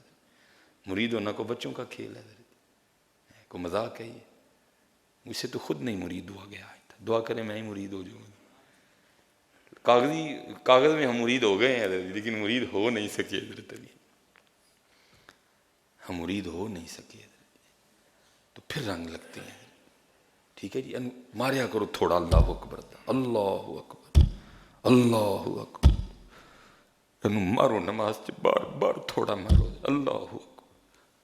مرید ہونا کو بچوں کا کھیل ہے، کو مذاق ہے یہ، مجھ سے تو خود نہیں مرید ہوا گیا، دعا کریں میں ہی مرید ہو جاؤں، کاغذ میں ہم مرید ہو گئے ہیں لیکن مرید ہو نہیں سکے حضرت علی، ہم مرید ہو نہیں سکے تو پھر رنگ لگتے ہیں، ٹھیک ہے جی، ماریا کرو تھوڑا اللہ اکبر، اللہ اکبر، اللہ اکبر، مارو نماز چ بار بار تھوڑا مارو، اللہ اکبر،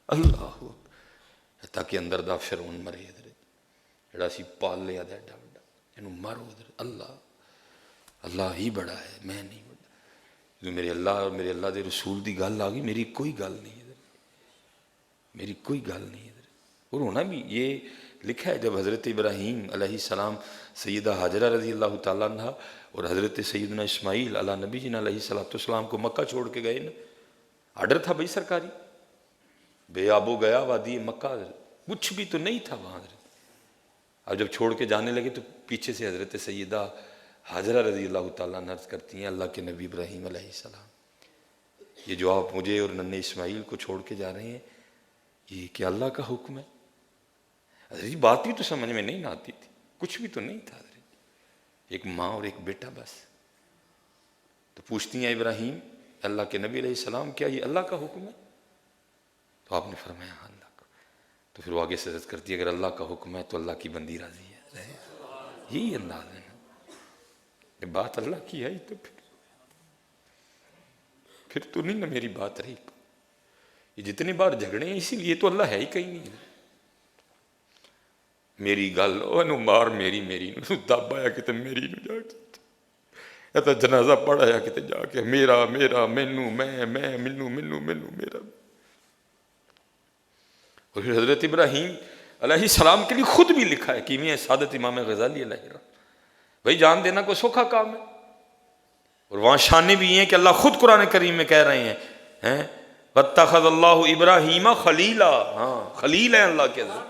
اللہ اکبر، تاکہ اندر دا فرعون مرے حضرت، جڑا سی پال لیا دا ایڈا بڑا، اینو مارو حضرت، اللہ ہی بڑا ہے، میں نہیں بڑا، جو میرے اللہ اور میرے اللہ دے رسول دی گل آ گئی، میری کوئی گل نہیں حضرت، میری کوئی گل نہیں حضرت۔ اور ہونا بھی یہ لکھا ہے جب حضرت ابراہیم علیہ السلام سیدہ حاجرہ رضی اللہ تعالیٰ عنہ اور حضرت سیدنا اسماعیل علی نبی جی علیہ السلام کو مکہ چھوڑ کے گئے نا، آرڈر تھا بھائی سرکاری، بے آبو گیا وادی مکہ، حضرت کچھ بھی تو نہیں تھا وہاں حضرت، اب جب چھوڑ کے جانے لگے تو پیچھے سے حضرت سیدہ حاجرہ رضی اللہ تعالیٰ عنہ عرض کرتی ہیں اللہ کے نبی ابراہیم علیہ السلام، یہ جو آپ مجھے اور ننھے اسماعیل کو چھوڑ کے جا رہے ہیں یہ کیا اللہ کا حکم ہے؟ حضرت جی بات بھی تو سمجھ میں نہیں آتی تھی، کچھ بھی تو نہیں تھا حضرت، ایک ماں اور ایک بیٹا بس، تو پوچھتی ہیں ابراہیم اللہ کے نبی علیہ السلام کیا یہ اللہ کا حکم ہے؟ تو آپ نے فرمایا ہاں اللہ کا، تو پھر وہ آگے سے عرض کرتی ہے اگر اللہ کا حکم ہے تو اللہ کی بندی راضی ہے، یہی انداز ہے نا، یہ بات اللہ کی ہے تو پھر تو نہیں نا میری بات رہی، یہ جتنی بار جھگڑے ہیں اسی لیے تو اللہ ہے ہی کہیں نہیں، میری گل انہوں مار میری نو دب آیا کتے میری نو جا کے، یا تو جنازہ پڑھایا کتے جا کے میرا مینو میں منو میرا، اور پھر حضرت ابراہیم علیہ السلام کے لیے خود بھی لکھا ہے کیمیا سعادت امام غزالی علیہ الرحمہ، بھائی جان دینا کوئی سوکھا کام ہے. اور وہاں شانے بھی ہیں کہ اللہ خود قرآن کریم میں کہہ رہے ہیں وَاتَّخَذَ اللَّهُ إِبْرَاهِيمَ خَلِيلًا. ہاں خلیل ہیں اللہ کے حضرت،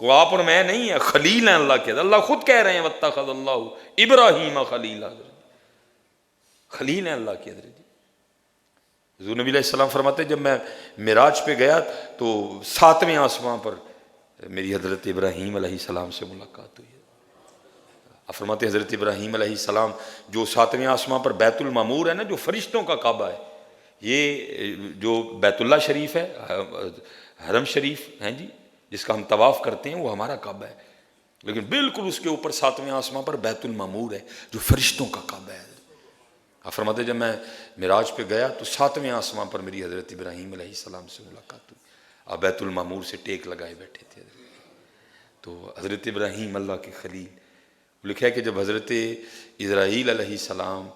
وہ آپ اور میں نہیں ہے، خلیل ہیں اللہ کے حضرت. اللہ خود کہہ رہے ہیں وَاتَّخَذَ اللَّهُ إِبْرَاهِيمَ خَلِيلًا، خلیل ہیں اللہ کے حضرت. حضور نبی علیہ السلام فرماتے جب میں معراج پہ گیا تو 7ویں آسمان پر میری حضرت ابراہیم علیہ السلام سے ملاقات ہوئی. آپ فرماتے حضرت ابراہیم علیہ السلام جو 7ویں آسمان پر بیت المعمور ہے نا، جو فرشتوں کا کعبہ ہے، یہ جو بیت اللہ شریف ہے، حرم شریف ہیں جی، جس کا ہم طواف کرتے ہیں، وہ ہمارا کعبہ ہے، لیکن بالکل اس کے اوپر 7ویں آسمان پر بیت المعمور ہے جو فرشتوں کا کعبہ ہے. آپ فرماتے جب میں معراج پہ گیا تو 7ویں آسمان پر میری حضرت ابراہیم علیہ السلام سے ملاقات ہوئی. آپ بیت المعمور سے ٹیک لگائے بیٹھے تھے. تو حضرت ابراہیم اللہ کے خلیل، لکھا ہے کہ جب حضرت اسرائیل علیہ السلام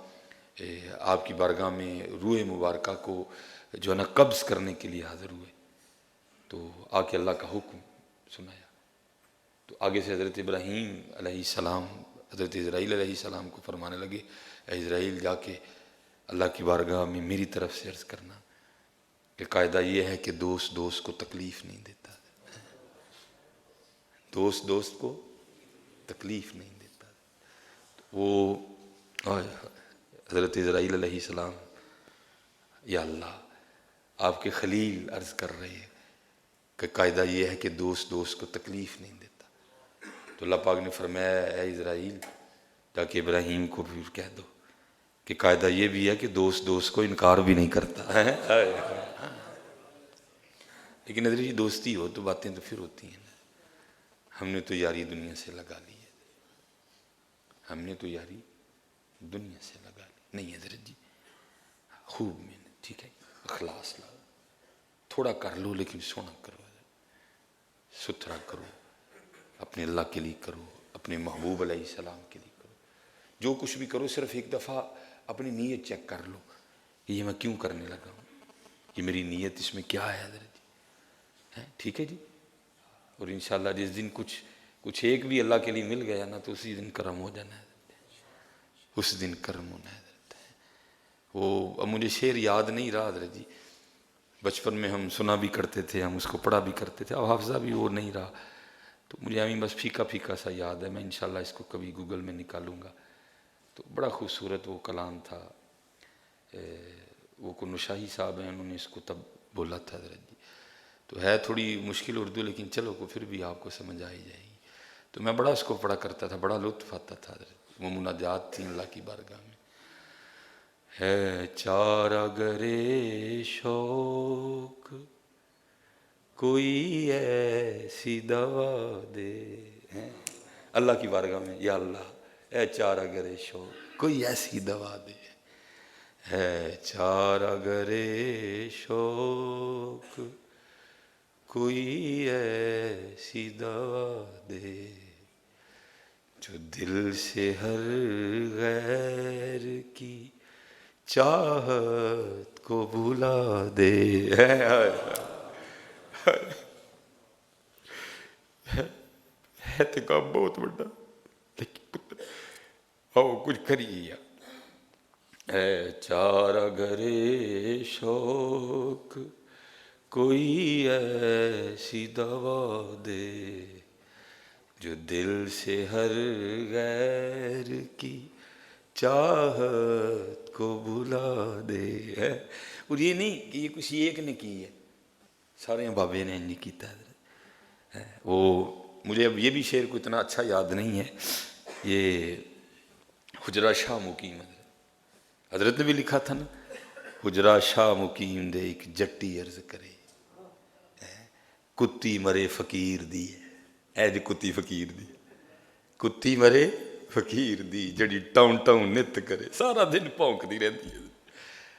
آپ کی بارگاہ میں روح مبارکہ کو جو ہے نا قبض کرنے کے لیے حاضر ہوئے تو آ کے اللہ کا حکم سنایا. تو آگے سے حضرت ابراہیم علیہ السلام حضرت اسرائیل علیہ السلام کو فرمانے لگے اے اسرائیل جا کے اللہ کی بارگاہ میں میری طرف سے عرض کرنا کہ قاعدہ یہ ہے کہ دوست دوست کو تکلیف نہیں دیتا، دوست دوست کو تکلیف نہیں دیتا. وہ حضرت اسرائیل علیہ السلام یا اللہ آپ کے خلیل عرض کر رہے ہیں کہ قاعدہ یہ ہے کہ دوست دوست کو تکلیف نہیں دیتا. تو اللہ پاک نے فرمایا اے اسرائیل جا کے ابراہیم کو بھی کہہ دو کہ قاعدہ یہ بھی ہے کہ دوست دوست کو انکار بھی نہیں کرتا ہے. لیکن حضرت جی دوستی ہو تو باتیں تو پھر ہوتی ہیں نا. ہم نے تو یاری دنیا سے لگا لی ہے، ہم نے تو یاری دنیا سے لگا لی. نہیں حضرت جی خوب میں نے ٹھیک ہے اخلاص لاؤ، تھوڑا کر لو لیکن سونا کرو، ستھرا کرو، اپنے اللہ کے لیے کرو، اپنے محبوب علیہ السلام کے لیے کرو. جو کچھ بھی کرو صرف ایک دفعہ اپنی نیت چیک کر لو کہ یہ میں کیوں کرنے لگا ہوں، یہ میری نیت اس میں کیا ہے حضرت جی. ٹھیک ہے جی. اور انشاءاللہ جس دن کچھ ایک بھی اللہ کے لیے مل گیا نا تو اسی دن کرم ہو جانا ہے، اس دن کرم ہونا ہے. وہ اب مجھے شعر یاد نہیں رہا حضرت جی، بچپن میں ہم سنا بھی کرتے تھے، ہم اس کو پڑھا بھی کرتے تھے، اب حافظہ بھی وہ نہیں رہا تو مجھے ہمیں بس پھیکا پھیکا سا یاد ہے. میں انشاءاللہ اس کو کبھی گوگل میں نکالوں گا. تو بڑا خوبصورت وہ کلام تھا، وہ کنو شاہی صاحب ہیں انہوں نے اس کو تب بولا تھا حضرت جی. تو ہے تھوڑی مشکل اردو لیکن چلو کو پھر بھی آپ کو سمجھ آئی جائے گی. تو میں بڑا اس کو پڑھا کرتا تھا، بڑا لطف آتا تھا حضرت. وہ مناجات تھی اللہ کی بارگاہ میں. ہے چارہ گرے شوق کوئی ایسی دوا دے، اللہ کی بارگاہ میں یا اللہ اے چارہ گرے شوق کوئی ایسی دوا دے. ہے چارہ گرے شوق کوئی ایسی دوا دے جو دل سے ہر غیر کی چاہت کو بھلا دے. ہے تو کام بہت بڑا لیکن آؤ کچھ کریے. اے چارہ گرے شوق کوئی ایسی دوا دے جو دل سے ہر غیر کی چاہت کو بھلا دے. اور یہ نہیں کہ یہ کسی ایک نے کی ہے، سارے بابے نے نہیں کیتا ہے. وہ مجھے اب یہ بھی شعر کو اتنا اچھا یاد نہیں ہے، یہ حجرہ شاہ مقیم حضرت نے بھی لکھا تھا نا، حجرہ شاہ مقیم دے ایک جٹی عرض کرے کتی مرے فقیر دی. اے جی کتی فقیر دی، کتی مرے فقیر دی جڑی ٹاؤن ٹاؤن نت کرے، سارا دن پونکتی رہتی ہے.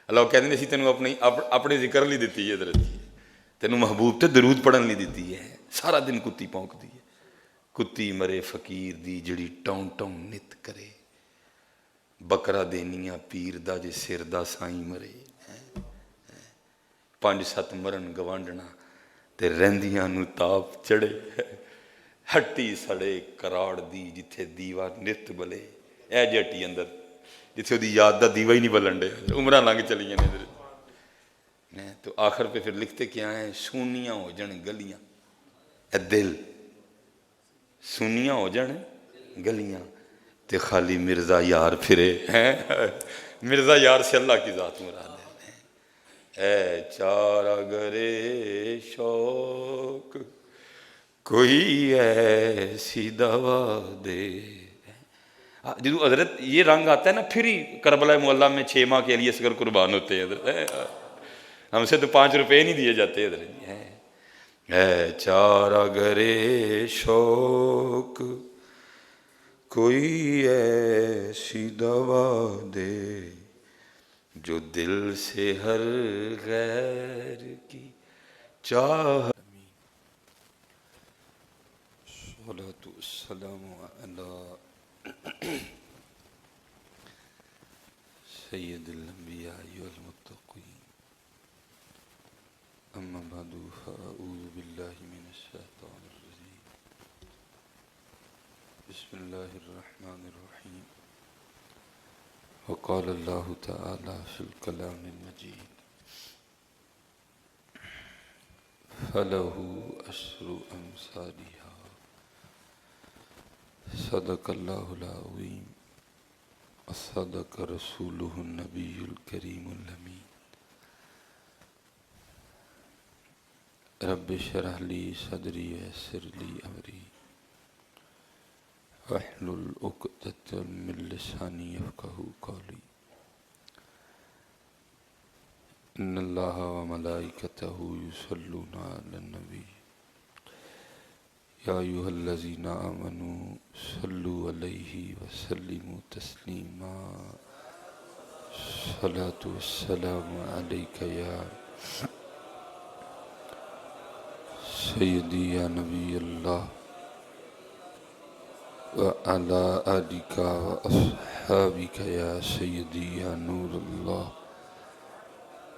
اللہ کہتے ہیں اسی تینوں اپنے ذکر لی دیتی ہے حضرت جی، تینوں محبوب تے درود پڑھن لی دیتی ہے، سارا دن کتی پونکتی ہے. کتی مرے فقیر دی جڑی ٹاؤن ٹاؤن نت کرے، بکرا دینیاں پیر دا جے سر دا سائیں مرے. 5-7 مرن گوانڈنا تے رہندیاں نو تاپ چڑھے، ہٹی سڑے کراڑ دی جتھے دیوا نت بلے، اے جی ہٹی اندر جتھے دی یاد دا دیوا ہی نہیں بلن ڈے، عمرہ لنگ چلیاں نے تو آخر پہ پھر لکھتے کیا ہیں، سونیاں ہو جن گلیاں، اے دل سونیاں ہو جن گلیاں تے خالی مرزا یار پھرے ہیں، مرزا یار سے اللہ کی ذات مراد ہے۔ اے چار اگرے شوق کوئی ایسی دوا دے، جدو حضرت یہ رنگ آتا ہے نا پھر ہی کربلا معلیٰ میں 6 ماہ کے لیے اصغر قربان ہوتے ہیں حضرت، ہم سے تو 5 روپے نہیں دیے جاتے حضرت۔ اے چار اگرے شوق کوئی ایسی دوا دے جو دل سے ہر غیر کی چاہ۔ الصلاة والسلام علی سید الانبیاء والمتقین، اما بعد فاعوذ باللہ من الشیطان الرجیم، بسم اللہ الرحمن الرحیم۔ وقال اللہ تعالی فی الکلام المجید فَلَهُ عَشْرُ أَمْثَالِهَا صدق اللہ العظیم وصدق رسولہ النبی الکریم الامین۔ رب اشرح لی صدری ویسر لی امری واحلل عقدۃ من لسانی یفقہوا قولی۔ ان اللہ وملائکتہ یصلون علی النبی یا ایھا الذین آمنوا صلوا علیہ وسلموا تسلیما۔ الصلاة والسلام علیک یا سیدی یا نبی اللہ وعلی آلک واصحابک یا سیدی یا نور اللہ۔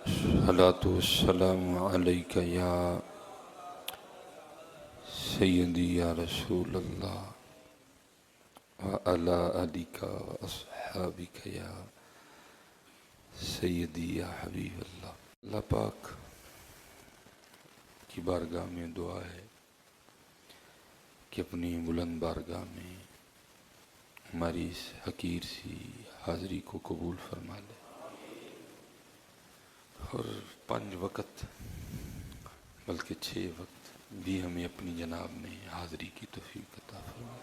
الصلاة والسلام علیک یا سیدی یا رسول اللہ وعلی آلک واصحابک یا سیدی یا حبیب اللہ۔ اللہ پاک کی بارگاہ میں دعا ہے کہ اپنی بلند بارگاہ میں ہماری اس حقیر سی حاضری کو قبول فرما لے، اور 5 وقت بلکہ 6 وقت بھی ہمیں اپنی جناب میں حاضری کی توفیق عطا فرما،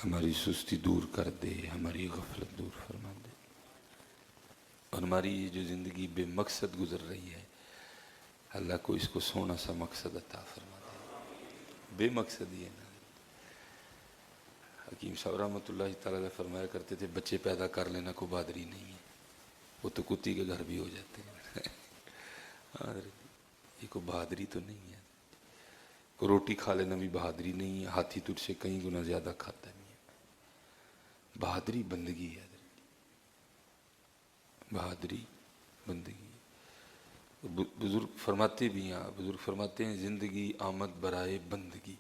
ہماری سستی دور کر دے، ہماری غفلت دور فرما دے، اور ہماری جو زندگی بے مقصد گزر رہی ہے اللہ کو اس کو سونا سا مقصد عطا فرما دے۔ بے مقصد ہی ہے نا، حکیم صاحب رحمۃ اللہ تعالیٰ علیہ فرمایا کرتے تھے بچے پیدا کر لینا کوئی بہادری نہیں ہے، وہ تو کتی کے گھر بھی ہو جاتے ہیں۔ یہ کوئی بہادری تو نہیں ہے، کوئی روٹی کھا لینا بھی بہادری نہیں ہے، ہاتھی تجھ سے کئی گنا زیادہ کھاتا نہیں ہے۔ بہادری بندگی ہے، بہادری بندگی۔ بزرگ فرماتے بھی ہیں، بزرگ فرماتے ہیں زندگی آمد برائے بندگی،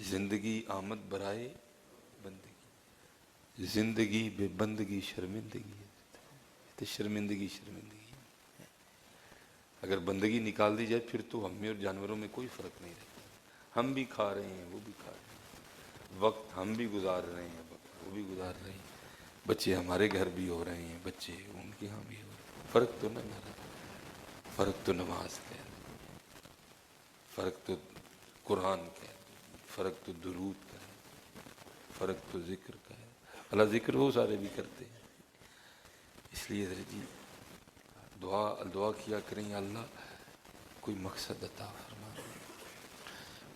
زندگی آمد برائے بندگی، زندگی بے بندگی شرمندگی ہے، تو شرمندگی ہے۔ اگر بندگی نکال دی جائے پھر تو ہم میں اور جانوروں میں کوئی فرق نہیں رہتا، ہم بھی کھا رہے ہیں وہ بھی کھا رہے ہیں، وقت ہم بھی گزار رہے ہیں وقت وہ بھی گزار رہے ہیں، بچے ہمارے گھر بھی ہو رہے ہیں بچے ان کے ہاں بھی ہو رہے ہیں، فرق تو نہ رہا، فرق تو نماز کا ہے، فرق تو قرآن کا ہے، فرق تو درود کا ہے، فرق تو ذکر کا ہے۔ اللہ ذکر وہ سارے بھی کرتے ہیں، اس لیے حضرت جی دعا کیا کریں یا اللہ کوئی مقصد عطا فرما۔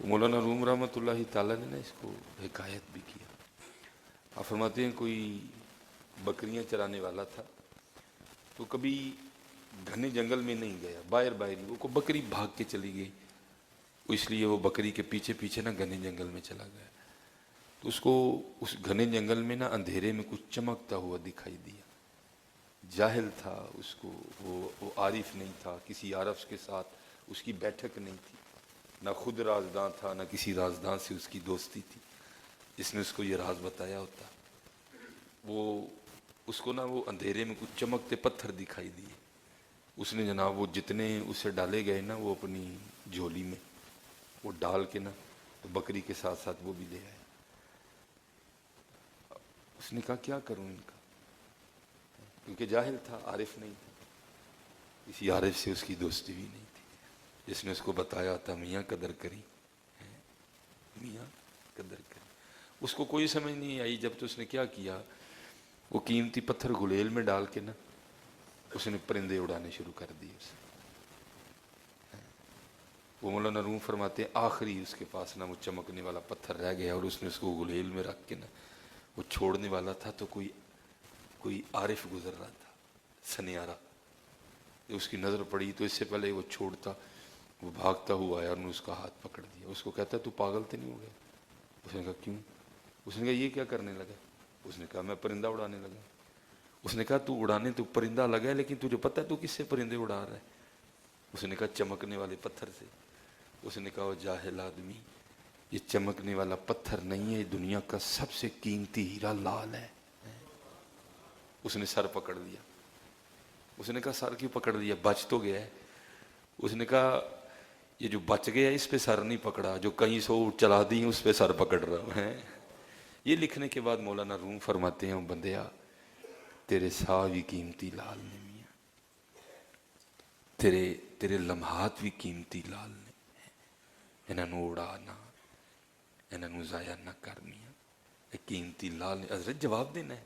مولانا روم رحمۃ اللہ تعالیٰ نے اس کو حکایت بھی کیا، آپ فرماتے ہیں کوئی بکریاں چرانے والا تھا، تو کبھی گھنے جنگل میں نہیں گیا، باہر ہی وہ کو بکری بھاگ کے چلی گئی، اس لیے وہ بکری کے پیچھے پیچھے نہ گھنے جنگل میں چلا گیا، تو اس کو اس گھنے جنگل میں نہ اندھیرے میں کچھ چمکتا ہوا دکھائی دیا، جاہل تھا، اس کو وہ عارف نہیں تھا، کسی عارف کے ساتھ اس کی بیٹھک نہیں تھی، نہ خود رازداں تھا، نہ کسی رازداں سے اس کی دوستی تھی جس نے اس کو یہ راز بتایا ہوتا۔ وہ اس کو نا وہ اندھیرے میں کچھ چمکتے پتھر دکھائی دیے، اس نے جناب وہ جتنے اسے ڈالے گئے نا وہ اپنی جھولی میں وہ ڈال کے نا تو بکری کے ساتھ ساتھ وہ بھی لے آیا۔ اس نے کہا کیا کروں ان کا، کیونکہ جاہل تھا، عارف نہیں تھا، کسی عارف سے اس کی دوستی بھی نہیں تھی جس نے اس کو بتایا تھا میاں قدر کری، میاں قدر کری۔ اس کو کوئی سمجھ نہیں آئی جب تو اس نے کیا کیا، وہ قیمتی پتھر گلیل میں ڈال کے نا اس نے پرندے اڑانے شروع کر دیے اسے۔ وہ مولانا روم فرماتے ہیں آخری اس کے پاس نا وہ چمکنے والا پتھر رہ گیا اور اس نے اس کو گلیل میں رکھ کے نا وہ چھوڑنے والا تھا تو کوئی عارف گزر رہا تھا سنیارا، اس کی نظر پڑی تو اس سے پہلے وہ چھوڑتا وہ بھاگتا ہوا آیا اور نے اس کا ہاتھ پکڑ دیا۔ اس کو کہتا تو پاگل تو نہیں ہو گیا؟ اس نے کہا کیوں؟ اس نے کہا یہ کیا کرنے لگا؟ اس نے کہا میں پرندہ اڑانے لگا۔ اس نے کہا تو اڑانے تو پرندہ لگا ہے لیکن تجھے پتہ ہے تو کس سے پرندے اڑا رہا ہے؟ اس نے کہا چمکنے والے پتھر سے۔ اس نے کہا وہ جاہل آدمی، یہ چمکنے والا پتھر نہیں ہے، یہ دنیا کا سب سے قیمتی ہیرا لال ہے۔ اس نے سر پکڑ لیا۔ اس نے کہا سر کیوں پکڑ لیا؟ بچ تو گیا ہے۔ اس نے کہا یہ جو بچ گیا اس پہ سر نہیں پکڑا، جو کہیں سو چلا دی اس پہ سر پکڑ رہا ہے۔ یہ لکھنے کے بعد مولانا روم فرماتے ہیں بندیا تیرے سا بھی قیمتی لال نے میاں، تیرے لمحات بھی قیمتی لال نے، انہاں نو اڑانا، انہاں نو ضائع نہ کر میاں، ایک قیمتی لال نے۔ حضرت جواب دینا ہے،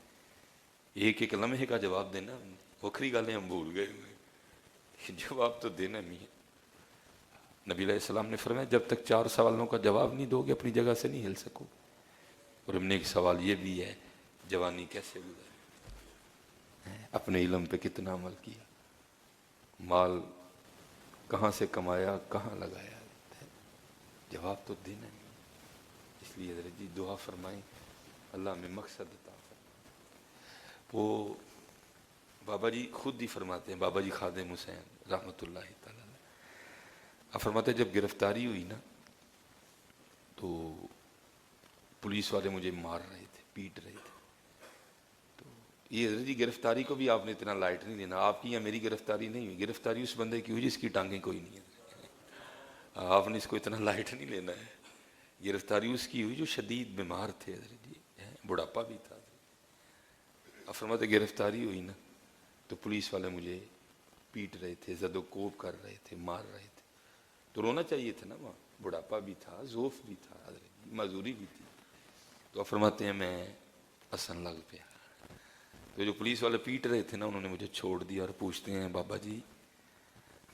ایک ایک لمحے کا جواب دینا، وکری گالیں ہم بھول گئے ہوئے، جواب تو دینا میاں۔ نبی علیہ السلام نے فرمایا جب تک 4 سوالوں کا جواب نہیں دو گے اپنی جگہ سے نہیں ہل سکو۔ اور ہم نے ایک سوال یہ بھی ہے جوانی کیسے گزاری، اپنے علم پہ کتنا عمل کیا، مال کہاں سے کمایا کہاں لگایا، جواب تو دینا نہیں۔ اس لیے حضرت جی دعا فرمائیں اللہ میں مقصد عطا فرمائے۔ وہ بابا جی خود ہی فرماتے ہیں، بابا جی خادم حسین رحمۃ اللہ تعالی اب فرماتے ہیں جب گرفتاری ہوئی نا تو پولیس والے مجھے مار رہے تھے، پیٹ رہے تھے۔ تو یہ حضرت جی گرفتاری کو بھی آپ نے اتنا لائٹ نہیں لینا، آپ کی یا میری گرفتاری نہیں ہوئی، گرفتاری اس بندے کی ہوئی جس کی ٹانگیں کوئی نہیں ہے، آپ نے اس کو اتنا لائٹ نہیں لینا ہے۔ گرفتاری اس کی ہوئی جو شدید بیمار تھے حضرت جی، بڑھاپا بھی تھا۔ اب فرماتے گرفتاری ہوئی نا تو پولیس والے مجھے پیٹ رہے تھے، زد و کوب کر رہے تھے، مار رہے تھے، تو رونا چاہیے تھا نا، وہاں بڑھاپا بھی تھا، ذوف بھی تھا حضرت جی، معذوری بھی تھی۔ تو اب فرماتے ہیں میں حسن لگ پیا، تو جو پولیس والے پیٹ رہے تھے نا انہوں نے مجھے چھوڑ دیا اور پوچھتے ہیں بابا جی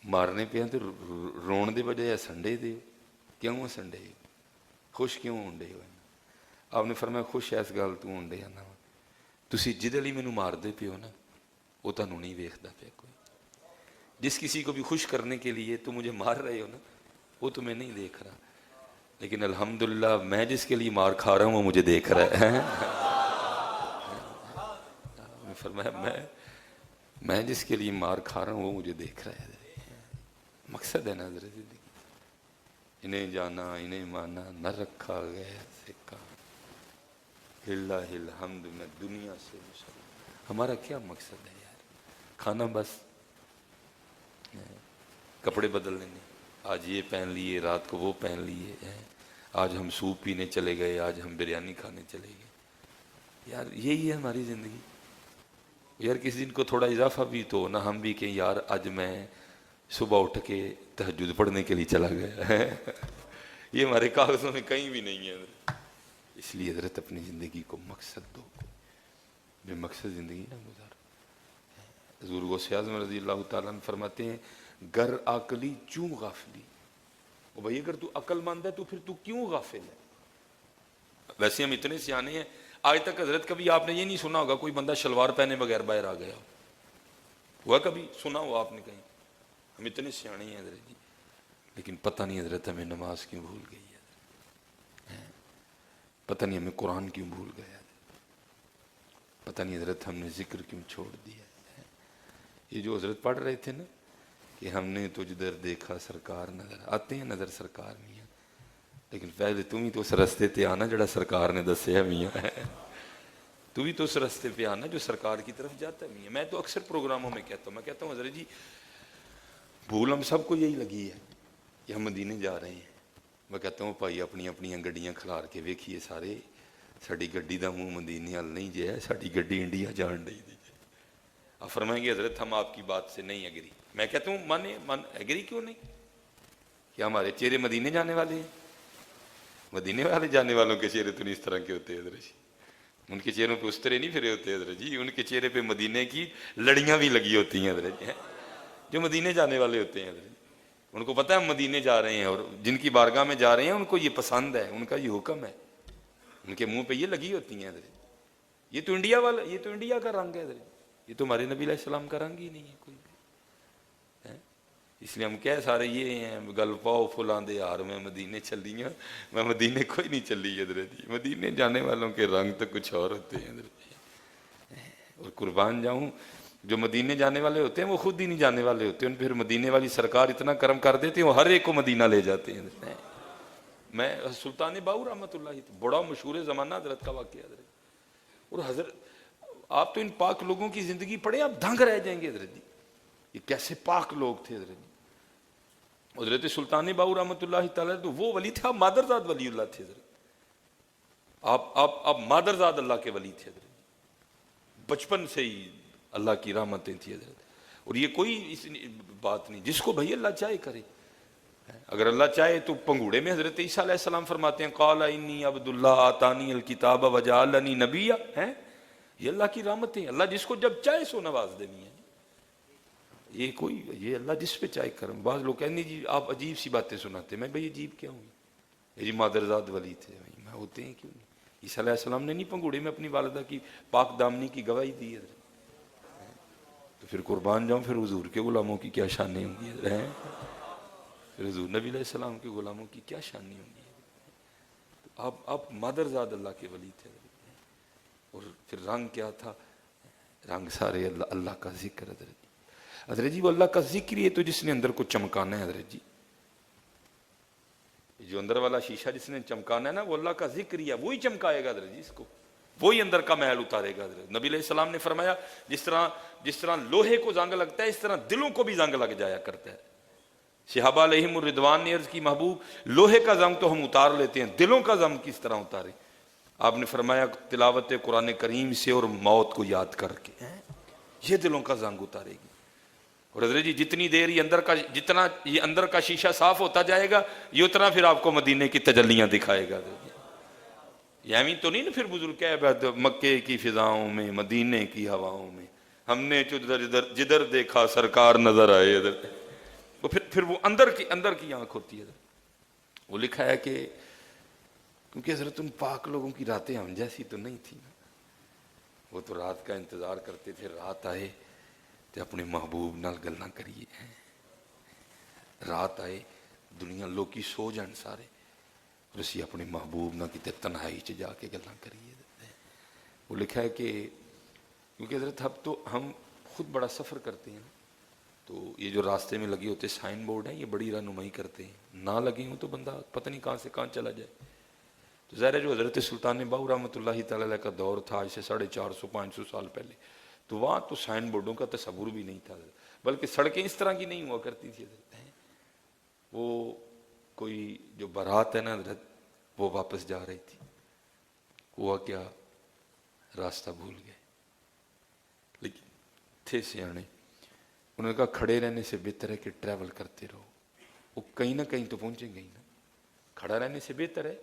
مارنے پہ ہیں تو رون دے بجائے سنڈے دے کیوں سنڈے خوش کیوں ہونڈے ہو؟ آپ نے فرمایا خوش ایس گل تو ہونڈے نا تسی جدے لی مینوں مار دے پے ہو نا وہ تانوں نہیں ویکھدا پیا کوئی، جس کسی کو بھی خوش کرنے کے لیے تو مجھے مار رہے ہو نا وہ تمہیں نہیں دیکھ رہا، لیکن الحمدللہ میں جس کے لیے مار کھا رہا ہوں وہ مجھے دیکھ رہا ہے۔ فرمایا میں جس کے لیے مار کھا رہا ہوں وہ مجھے دیکھ رہا ہے۔ مقصد ہے نا حضرت زندگی، انہیں جانا انہیں مانا نہ رکھا گیا سکا، اللہ الحمد میں دنیا سے مسلم۔ ہمارا کیا مقصد ہے یار؟ کھانا بس، کپڑے بدل لینے، آج یہ پہن لیے رات کو وہ پہن لیے، آج ہم سوپ پینے چلے گئے آج ہم بریانی کھانے چلے گئے، یار یہی ہے ہماری زندگی؟ یار کسی دن کو تھوڑا اضافہ بھی تو نہ، ہم بھی کہ یار آج میں صبح اٹھ کے تہجد پڑھنے کے لیے چلا گیا ہے، یہ ہمارے کاغذوں میں کہیں بھی نہیں ہے۔ اس لیے حضرت اپنی زندگی کو مقصد دو، بے مقصد زندگی نہ گزارو۔ حضور غوث اعظم رضی اللہ تعالیٰ عنہ فرماتے ہیں گر عقلی چوں غافلی، او بھائی اگر تو عقل مند ہے تو پھر تو کیوں غافل ہے؟ ویسے ہم اتنے سیانے ہیں، آج تک حضرت کبھی آپ نے یہ نہیں سنا ہوگا کوئی بندہ شلوار پہنے بغیر باہر آ گیا ہوا، کبھی سنا ہوا آپ نے کہیں؟ ہم اتنے سیانے ہیں حضرت جی، لیکن پتہ نہیں حضرت ہمیں نماز کیوں بھول گئی ہے، پتہ نہیں ہمیں قرآن کیوں بھول گیا، پتہ نہیں حضرت ہم نے ذکر کیوں چھوڑ دیا ہے۔ یہ جو حضرت پڑھ رہے تھے نا کہ ہم نے تجھ در دیکھا سرکار نظر آتے ہیں نظر سرکار میاں، لیکن پہلے تم ہی تو اس رستے تے آنا جڑا سرکار نے دسیا میاں ہے، تو بھی تو اس رستے پہ آنا جو سرکار کی طرف جاتا ہے میاں۔ میں تو اکثر پروگراموں میں کہتا ہوں حضرت جی بھول ہم سب کو یہی لگی ہے کہ ہم مدینے جا رہے ہیں۔ میں کہتا ہوں بھائی اپنی اپنی گڈیاں کھلار کے ویکھیے سارے، ساری گڈی دا منہ مدینے وال نہیں جے، ساری گڈی انڈیا جان ڈی دی۔ آپ فرمائیں گے حضرت ہم آپ کی بات سے نہیں ایگری۔ میں کہتا ہوں ایگری کیوں نہیں؟ کیا ہمارے چہرے مدینے جانے والے ہیں؟ مدینے والے جانے والوں کے چہرے تو نہیں اس طرح کے ہوتے حضرت جی، ان کے چہروں پہ اس طرح نہیں پھرے ہوتے حضرت جی، ان کے چہرے پہ مدینے کی لڑیاں بھی لگی ہوتی ہیں حضرت جی، جو مدینے جانے والے ہوتے ہیں حضرت جی۔ ان کو پتہ ہے ہم مدینے جا رہے ہیں، اور جن کی بارگاہ میں جا رہے ہیں ان کو یہ پسند ہے، ان کا یہ حکم ہے، ان کے منہ پہ یہ لگی ہوتی ہیں حضرت۔ یہ تو انڈیا والا، یہ تو انڈیا کا رنگ ہے حضرت، یہ تو ہمارے نبی علیہ السلام کا رنگ ہی نہیں ہے کوئی بھی۔ اس لیے ہم کہہ سارے یہ ہیں گل پاؤ فلاں دے یار میں مدینے چلیاں، میں مدینے کوئی نہیں چلی حضرت جی، مدینے جانے والوں کے رنگ تو کچھ اور ہوتے ہیں حضرت جی۔ اور قربان جاؤں جو مدینے جانے والے ہوتے ہیں وہ خود ہی نہیں جانے والے ہوتے ہیں، پھر مدینے والی سرکار اتنا کرم کر دیتے ہیں وہ ہر ایک کو مدینہ لے جاتے ہیں۔ میں سلطان باؤ رحمۃ اللہ، بڑا مشہور زمانہ حضرت کا واقعہ حضرت، اور حضرت آپ تو ان پاک لوگوں کی زندگی پڑھیں آپ دنگ رہ جائیں گے حضرت جی، یہ کیسے پاک لوگ تھے حضرت جی۔ حضرت سلطان باؤ رحمۃ اللہ تعالیٰ تو وہ ولی تھے، آپ مادرزاد ولی اللہ تھے حضرت، آپ مادرزاد اللہ کے ولی تھے حضرت جی، بچپن سے ہی اللہ کی رحمتیں تھی حضرت۔ اور یہ کوئی بات نہیں، جس کو بھائی اللہ چاہے کرے، اگر اللہ چاہے تو پنگوڑے میں حضرت عیسیٰ علیہ السلام فرماتے ہیں قال انی عبد اللہ آتانی الکتاب وجعلنی نبیا، ہیں یہ اللہ کی رحمتیں، اللہ جس کو جب چاہے سو نواز دینی ہے، یہ کوئی یہ اللہ جس پہ چاہے کرم۔ بعض لوگ کہیں جی آپ عجیب سی باتیں سناتے ہیں، میں بھائی عجیب کیا ہوں، میری مادرزاد ولی تھے، میں ہوتے ہیں کیوں نہیں؟ عیسیٰ علیہ السلام نے نہیں پنگوڑے میں اپنی والدہ کی پاک دامنی کی گواہی دی ہے، تو پھر قربان جاؤں پھر حضور کے غلاموں کی کیا شانیں ہوں گی، پھر حضور نبی علیہ السلام کے غلاموں کی کیا شانی ہوں گی۔ آپ مادرزاد اللہ کے ولی تھے، اور پھر رنگ کیا تھا؟ رنگ سارے اللہ کا ذکر حضرت جی، وہ اللہ کا ذکر ہی ہے تو جس نے اندر کو چمکانا ہے حضرت جی، جو اندر والا شیشہ جس نے چمکانا ہے نا وہ اللہ کا ذکر ہی ہے، وہی چمکائے گا حضرت جی اس کو، وہی اندر کا محل اتارے گا حضرت۔ نبی علیہ السلام نے فرمایا جس طرح لوہے کو زنگ لگتا ہے اس طرح دلوں کو بھی زنگ لگ جایا کرتا ہے۔ صحابہ علیہم الرضوان نے عرض کی محبوب لوہے کا زنگ تو ہم اتار لیتے ہیں، دلوں کا زنگ کس طرح اتارے؟ آپ نے فرمایا تلاوت قرآن کریم سے اور موت کو یاد کر کے، یہ دلوں کا زنگ اتارے گی۔ اور حضرت جی جتنی دیر جتنا یہ اندر کا شیشہ صاف ہوتا جائے گا یہ اتنا پھر آپ کو مدینے کی تجلیاں دکھائے گا۔ یعنی تو نہیں نا پھر بزرگ کہہ مکے کی فضاؤں میں مدینے کی ہواؤں میں ہم نے جدھر دیکھا سرکار نظر آئے، وہ پھر وہ اندر کی آنکھ ہوتی ہے۔ وہ لکھا ہے کہ کیونکہ حضرت ان پاک لوگوں کی راتیں ہم جیسی تو نہیں تھی نا، وہ تو رات کا انتظار کرتے تھے، رات آئے تو اپنے محبوب نال گلاں کریے، رات آئے دنیا لوکی سو جان سارے، اور اسی اپنے محبوب نہ کتے تنہائی چ جا کے گلاں کریے۔ وہ لکھا ہے کہ کیونکہ حضرت ہم خود بڑا سفر کرتے ہیں تو یہ جو راستے میں لگے ہوتے سائن بورڈ ہیں یہ بڑی رہنمائی کرتے ہیں، نہ لگے ہوں تو بندہ پتہ نہیں کہاں سے کہاں چلا جائے۔ تو ظاہر ہے جو حضرت سلطان باؤ رحمۃ اللہ تعالیٰ کا دور تھا آج سے 450-500 سال پہلے، تو وہاں تو سائن بورڈوں کا تصور بھی نہیں تھا، بلکہ سڑکیں اس طرح کی نہیں ہوا کرتی تھی حضرت۔ وہ کوئی جو بارات ہے نا حضرت وہ واپس جا رہی تھی، ہوا کیا راستہ بھول گئے، لیکن تھے سیانے، انہوں نے کہا کھڑے رہنے سے بہتر ہے کہ ٹریول کرتے رہو، وہ کہیں نہ کہیں تو پہنچیں گے ہی نا، کھڑا رہنے سے بہتر ہے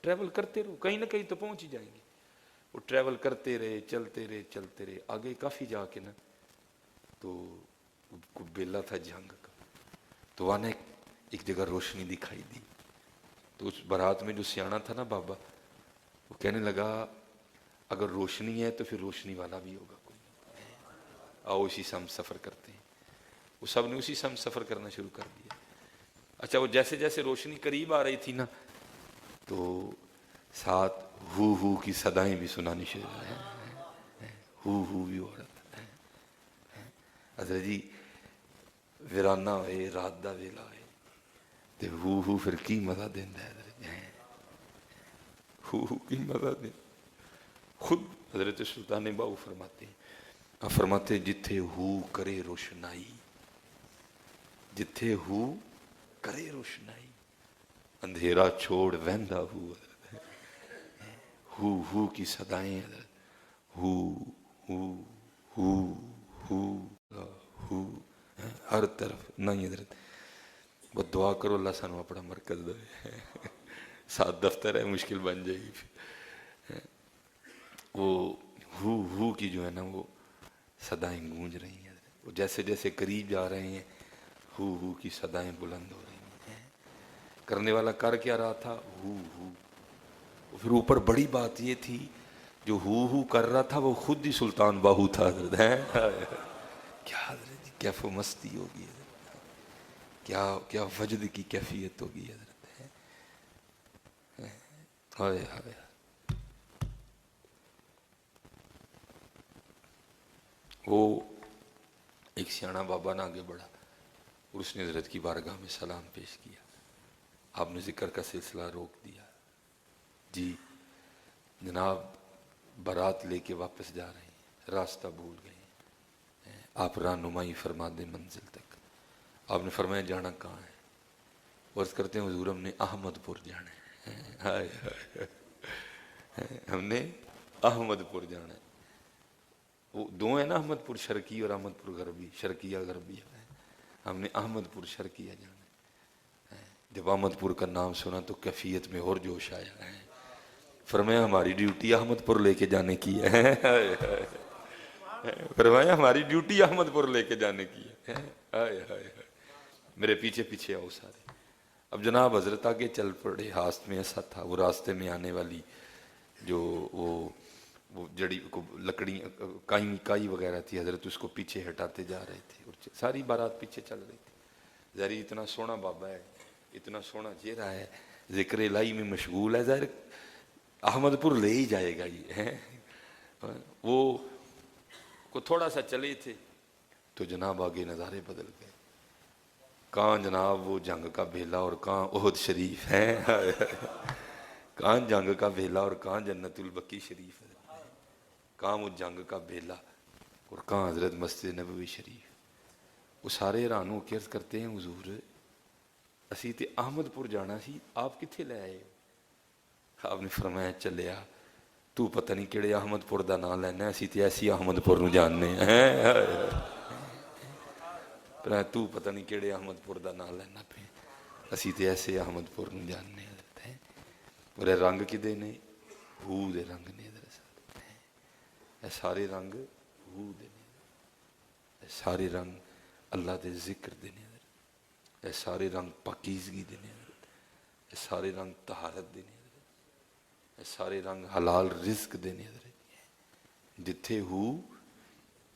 ٹریول کرتے رہو، کہیں نہ کہیں تو پہنچ ہی جائیں گے۔ وہ ٹریول کرتے رہے چلتے رہے آگے کافی جا کے نا تو بیلا تھا جنگ کا، تو وہاں ایک جگہ روشنی دکھائی دی، تو اس بارات میں جو سیانا تھا نا بابا وہ کہنے لگا اگر روشنی ہے تو پھر روشنی والا بھی ہوگا کوئی، آؤ اسی سے ہم سفر کرتے ہیں۔ وہ سب نے اسی سے ہم سفر کرنا شروع کر دیا۔ اچھا وہ جیسے جیسے روشنی قریب آ رہی تھی نا تو ساتھ ہو کی صدائیں بھی سنانی شروع ہوئی، ہو بھی ہو رہا تھا۔ حضرت جی ویرانہ ہوئے رات دا ویلا ہوئے تے ہو پھر کی مزہ دیندا ہے، ہو کی مزہ دے. خود حضرت سلطان باہو فرماتے ہیں، آپ فرماتے ہیں جتھے ہو کرے روشنائی، جتھے ہو کرے روشنائی اندھیرا چھوڑ وہندا ہو کی صدائیں حضرت ہو ہو ہو ہو ہو ہر طرف نہیں حضرت. وہ دعا کرو اللہ سانو اپنا مرکز دے، ساتھ دفتر ہے مشکل بن جائے گی. وہ ہو کی جو ہے نا وہ صدائیں گونج رہی ہیں، وہ جیسے جیسے قریب جا رہے ہیں ہو کی صدائیں بلند ہو رہی ہیں. کرنے والا کر کیا رہا تھا؟ ہو. پھر اوپر بڑی بات یہ تھی جو ہو کر رہا تھا وہ خود ہی سلطان باہو تھا حضرت. کیا حضرت جی کیف و مستی ہوگی حضرت، کیا وجد کی کیفیت ہوگی حضرت. ہائے ہائے. وہ ایک سیاںا بابا نہ آگے بڑھا اور اس نے حضرت کی بارگاہ میں سلام پیش کیا. آپ نے ذکر کا سلسلہ روک دیا. جی جناب بارات لے کے واپس جا رہے ہیں، راستہ بھول گئے ہیں، آپ رہنمائی فرما دیں منزل تک. آپ نے فرمایا جانا کہاں ہے؟ عرض کرتے ہیں حضور ہم نے احمد پور جانا ہے. ہم نے احمد پور جانا ہے. وہ دو ہیں نا، احمد پور شرقی اور احمد پور غربی، شرقیہ غربیہ. ہم نے احمد پور شرقیہ جانا ہے. جب احمد پور کا نام سنا تو کیفیت میں اور جوش آیا ہے. فرمایا ہماری ڈیوٹی احمد پور لے کے جانے کی ہے. فرمایا ہماری ڈیوٹی احمد پور لے کے جانے کی ہے. میرے پیچھے پیچھے آؤ سارے. اب جناب حضرت آگے چل پڑے. ہاست میں ایسا تھا وہ راستے میں آنے والی جو وہ جڑی کو لکڑی کائی وغیرہ تھی حضرت اس کو پیچھے ہٹاتے جا رہے تھے اور ساری بارات پیچھے چل رہی تھی. ظاہر اتنا سونا بابا ہے، اتنا سونا چہرہ ہے، ذکر الہی میں مشغول ہے، ظاہر احمد پور لے ہی جائے گا یہ ہے. وہ کو تھوڑا سا چلے تھے تو جناب آگے نظارے بدل گئے. کہاں جناب وہ جنگ کا بھیلا اور کہاں احد شریف ہے. کہاں جنگ کا بھیلا اور کہاں جنت البقیع شریف ہے. کہاں وہ جنگ کا بھیلا اور کہاں حضرت مسجد نبوی شریف. وہ سارے حیران ہو کے عرض کرتے ہیں حضور اسی تے احمد پور جانا سی، آپ کتنے لے آئے؟ آپ نے فرمایا چلیا تو پتہ نہیں کہڑے احمد پور دا نام لینا، اسی تے ایسی احمد پور نو جاننے ہیں. تو پتہ نہیں کہڑے احمد پور دا نام لینا پہ، اسی تے ایسے احمد پور نو جاننے ہیں. اور رنگ کدے نے؟ ہو دے رنگ نے. اے سارے رنگ ہو دے نے، اے سارے رنگ اللہ دے ذکر دے نے، اے سارے رنگ پاکیزگی دے نے، اے سارے رنگ طہارت دے نے، اے سارے رنگ حلال رزق دے نے. جتھے ہو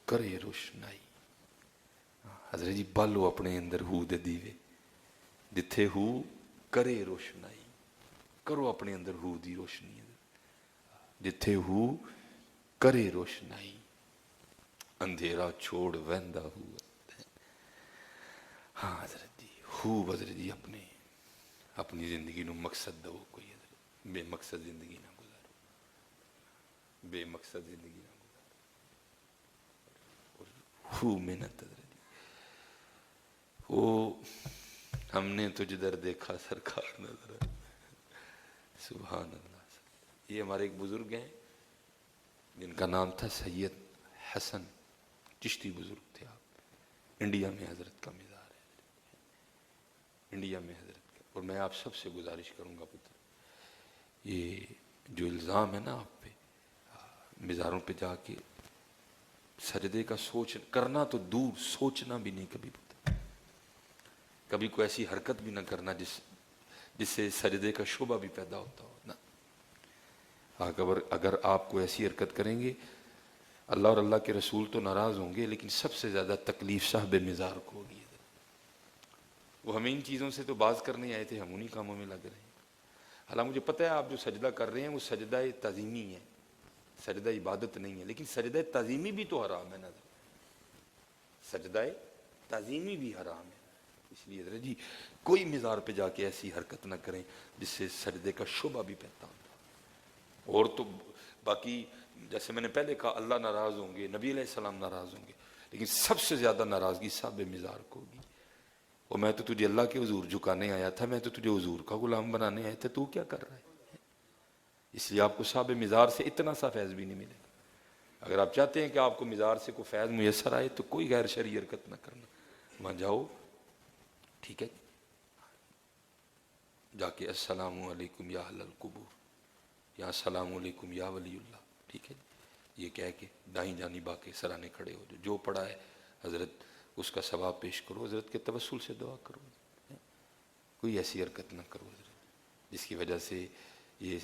کرے روشنائی. حضرت جی بالو اپنے اندر ہو دے دیوے. جتھے ہو کرے روشنائی، کرو اپنے اندر ہو دی روشنی. جتھے ہو کرے روشنائی اندھیرا چھوڑ وہندا ہوا. ہاں حضرت جی ہو حضرت جی اپنی زندگی نو مقصد دو. کوئی حضرت بے مقصد زندگی نہ گزارو، بے مقصد زندگی نہ گزارو. ہو محنت حضرت جی. وہ ہم نے تجھ در دیکھا سرکار نظر. سبحان اللہ. یہ ہمارے ایک بزرگ ہیں جن کا نام تھا سید حسن چشتی. بزرگ تھے آپ، انڈیا میں حضرت کا مزار ہے، انڈیا میں حضرت کا. اور میں آپ سب سے گزارش کروں گا پتر، یہ جو الزام ہے نا آپ پہ مزاروں پہ جا کے سجدے کا سوچ کرنا تو دور، سوچنا بھی نہیں کبھی پتر. کبھی کوئی ایسی حرکت بھی نہ کرنا جس سے سجدے کا شعبہ بھی پیدا ہوتا ہو نا. اگر آپ کو ایسی حرکت کریں گے اللہ اور اللہ کے رسول تو ناراض ہوں گے، لیکن سب سے زیادہ تکلیف صاحب مزار کو ہوگی. وہ ہمیں ان چیزوں سے تو باز کرنے آئے تھے، ہم انہی کاموں میں لگ رہے ہیں. حالانکہ مجھے پتہ ہے آپ جو سجدہ کر رہے ہیں وہ سجدہ تعظیمی ہے، سجدہ عبادت نہیں ہے. لیکن سجدہ تعظیمی بھی تو حرام ہے نا. سجدہ تعظیمی بھی حرام ہے. اس لیے حضرت جی کوئی مزار پہ جا کے ایسی حرکت نہ کریں جس سے سجدے کا شبہ بھی پیدا ہوتا. اور تو باقی جیسے میں نے پہلے کہا اللہ ناراض ہوں گے, نبی علیہ السلام ناراض ہوں گے, لیکن سب سے زیادہ ناراضگی صاحب مزار کو ہوگی. اور میں تو تجھے اللہ کے حضور جھکانے آیا تھا, میں تو تجھے حضور کا غلام بنانے آیا تھا, تو کیا کر رہا ہے؟ اس لیے آپ کو صاحب مزار سے اتنا سا فیض بھی نہیں ملے گا. اگر آپ چاہتے ہیں کہ آپ کو مزار سے کوئی فیض میسر آئے تو کوئی غیر شرعی حرکت نہ کرنا, وہاں جاؤ, ٹھیک ہے, جا کے السلام علیکم یا اہل القبور, یا السلام علیکم یا ولی اللہ, ٹھیک ہے, یہ کہہ کے دائیں جانب آ کے سرانے کھڑے ہو, جو پڑھا ہے حضرت اس کا ثواب پیش کرو, حضرت کے توسل سے دعا کرو, کوئی ایسی حرکت نہ کرو حضرت جس کی وجہ سے یہ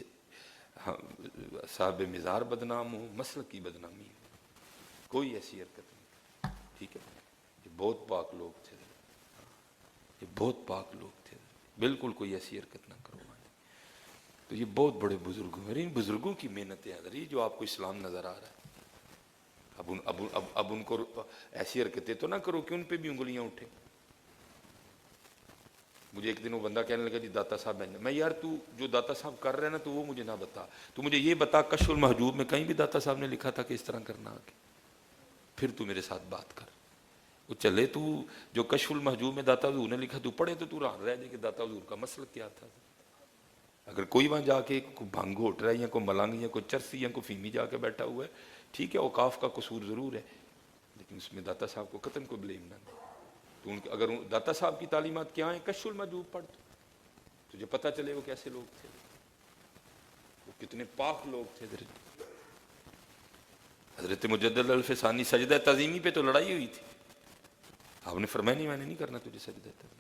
صاحب مزار بدنام ہو, مسلک کی بدنامی ہو, کوئی ایسی حرکت نہیں, ٹھیک ہے. یہ بہت پاک لوگ تھے, یہ بہت پاک لوگ تھے, بالکل کوئی ایسی حرکت نہ کرو. تو یہ بہت بڑے بزرگوں ہیں, ان بزرگوں کی محنتیں ہیں جو آپ کو اسلام نظر آ رہا ہے. اب ان کو ایسی حرکتیں تو نہ کرو کہ ان پہ بھی انگلیاں اٹھیں. مجھے ایک دن وہ بندہ کہنے لگا جی داتا صاحب بہن, میں یار تو جو داتا صاحب کر رہے ہیں نا تو وہ مجھے نہ بتا, تو مجھے یہ بتا کشف المحجوب میں کہیں بھی داتا صاحب نے لکھا تھا کہ اس طرح کرنا آگے, پھر تو میرے ساتھ بات کر. وہ چلے تو جو کشف المحجوب میں داتا حضور نے لکھا تو پڑھے تو رہا رہ جائے کہ داتا حضور کا مسلک کیا تھا. اگر کوئی وہاں جا کے کوئی بھنگ گھوٹ رہا ہے یا کوئی ملنگ یا کوئی چرسی یا کوئی فیمی جا کے بیٹھا ہوا ہے, ٹھیک ہے, اوقاف کا قصور ضرور ہے, لیکن اس میں داتا صاحب کو قطعاً کوئی بلیم نہ دے. تو اگر داتا صاحب کی تعلیمات کیا ہیں, کشف المحجوب پڑھ تجھے پتہ چلے وہ کیسے لوگ تھے, وہ کتنے پاک لوگ تھے. حضرت مجدد الفسانی سجدہ تعظیمی پہ تو لڑائی ہوئی تھی, آپ نے فرمایا نہیں میں نے نہیں کرنا تجھے سجدہ تعظیم.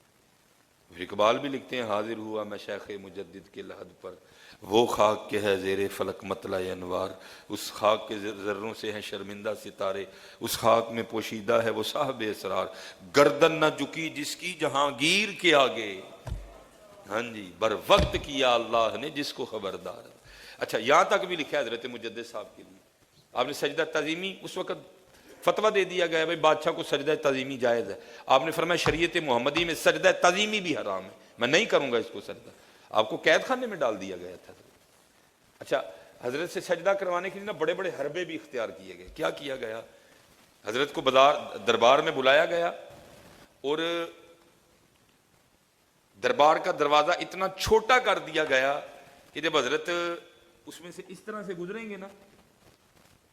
پھر اقبال بھی لکھتے ہیں حاضر ہوا میں شیخ مجدد کے لحد پر, وہ خاک کے ہے زیر فلک مطلع انوار, اس خاک کے ذروں سے ہیں شرمندہ ستارے, اس خاک میں پوشیدہ ہے وہ صاحب اسرار, گردن نہ جھکی جس کی جہانگیر کے آگے, ہاں جی بر وقت کیا اللہ نے جس کو خبردار. اچھا یہاں تک بھی لکھا ہے حضرت مجدد صاحب کے لیے, آپ نے سجدہ تعظیمی اس وقت فتویٰ دے دیا گیا بھائی بادشاہ کو سجدہ تعظیمی جائز ہے, آپ نے فرمایا شریعت محمدی میں سجدہ تعظیمی بھی حرام ہے, میں نہیں کروں گا اس کو سجدہ. آپ کو قید خانے میں ڈال دیا گیا تھا. اچھا حضرت سے سجدہ کروانے کے لیے نا بڑے بڑے حربے بھی اختیار کیے گئے. کیا کیا گیا, حضرت کو دربار میں بلایا گیا اور دربار کا دروازہ اتنا چھوٹا کر دیا گیا کہ جب حضرت اس میں سے اس طرح سے گزریں گے نا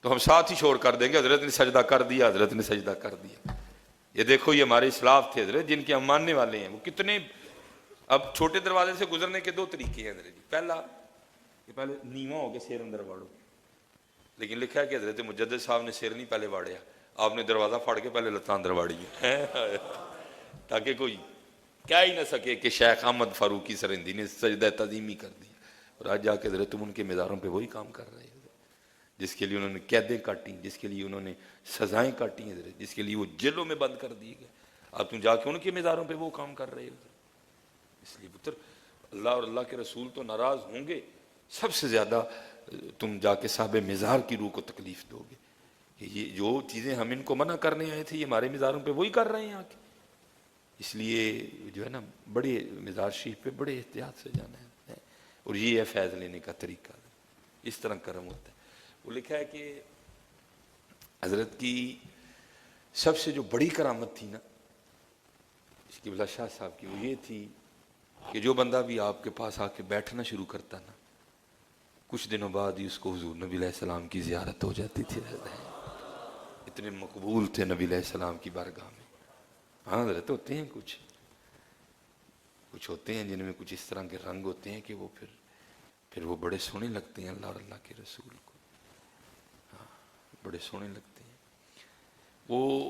تو ہم ساتھ ہی شور کر دیں گے حضرت نے سجدہ کر دیا, حضرت نے سجدہ کر دیا. یہ دیکھو یہ ہمارے اسلاف تھے حضرت جن کے ہم ماننے والے ہیں, وہ کتنے. اب چھوٹے دروازے سے گزرنے کے دو طریقے ہیں حضرت جی. پہلا کہ پہلے نیواں ہو کے سیر اندر واڑو, لیکن لکھا ہے کہ حضرت مجدد صاحب نے سیر نہیں پہلے واڑیا, آپ نے دروازہ پھاڑ کے پہلے لتاں اندر واڑی تاکہ کوئی کہہ ہی نہ سکے کہ شیخ احمد فاروقی سرہندی نے سجدہ تعظیمی کر دی. اور آج جا کے حضرت تم ان کے مزاروں پہ وہی کام کر رہے ہیں جس کے لیے انہوں نے قیدیں کاٹیں, جس کے لیے انہوں نے سزائیں کاٹی ہیں, جس کے لیے وہ جیلوں میں بند کر دیے گئے, اب تم جا کے ان کے مزاروں پہ وہ کام کر رہے ہو. اس لیے پتر اللہ اور اللہ کے رسول تو ناراض ہوں گے, سب سے زیادہ تم جا کے صاحب مزار کی روح کو تکلیف دو گے کہ یہ جو چیزیں ہم ان کو منع کرنے آئے تھے یہ ہمارے مزاروں پہ وہی کر رہے ہیں آ کے. اس لیے جو ہے نا بڑے مزار شریف پہ بڑے احتیاط سے جانا ہے, اور یہ ہے فیض لینے کا طریقہ, اس طرح کرم ہوتا ہے. وہ لکھا ہے کہ حضرت کی سب سے جو بڑی کرامت تھی نا اس کی بلا شاہ صاحب کی, وہ یہ تھی کہ جو بندہ بھی آپ کے پاس آ کے بیٹھنا شروع کرتا نا کچھ دنوں بعد ہی اس کو حضور نبی علیہ السلام کی زیارت ہو جاتی تھی. اتنے مقبول تھے نبی علیہ السلام کی بارگاہ میں. ہاں حضرت ہوتے ہیں کچھ ہوتے ہیں جن میں کچھ اس طرح کے رنگ ہوتے ہیں کہ وہ پھر وہ بڑے سونے لگتے ہیں اللہ اور اللہ کے رسول کو, ہاں بڑے سونے لگتے ہیں. وہ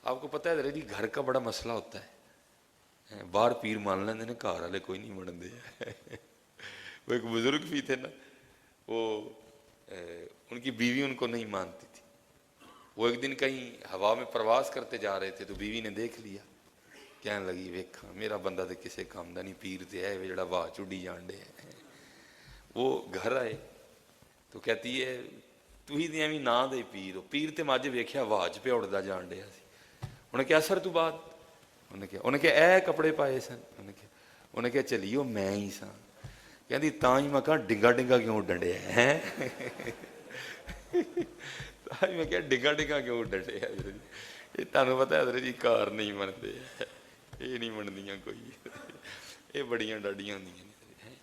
آپ کو پتہ ہے حضرت جی گھر کا بڑا مسئلہ ہوتا ہے, باہر پیر مان لیندے نے گھر والے کوئی نہیں منن دے. وہ ایک بزرگ بھی تھے نا, وہ ان کی بیوی ان کو نہیں مانتی تھی. وہ ایک دن کہیں ہوا میں پرواز کرتے جا رہے تھے تو بیوی نے دیکھ لیا, کہنے لگی ویکھاں میرا بندہ تو کسے کام دا نہیں, پیر تے ہے جڑا واہ چڈی جان ڈے. وہ گھر آئے تو کہتی ہے تھی تے ایویں نہ دے پیر ہو, پیر تے ماجھ ویکھیا واہ چ پہ اڑدا جان ڈیا سی. انہیں کیا اثر تو بعد انہیں کیا اے کپڑے پائے سن، انہیں کیا چلیو میں ہی سا، کہندی تاں ہی میں کہا ڈنگا ڈنگا کیوں اڈنڈیا ہے، تاں ہی میں کہا ڈنگا ڈنگا کیوں اڈنڈیا ہے، یہ تمہیں پتہ ہے حضرت جی کار نہیں منتے، یہ نہیں منڈیاں کوئی، یہ بڑیاں ڈاڈیاں ہوندیاں ہیں،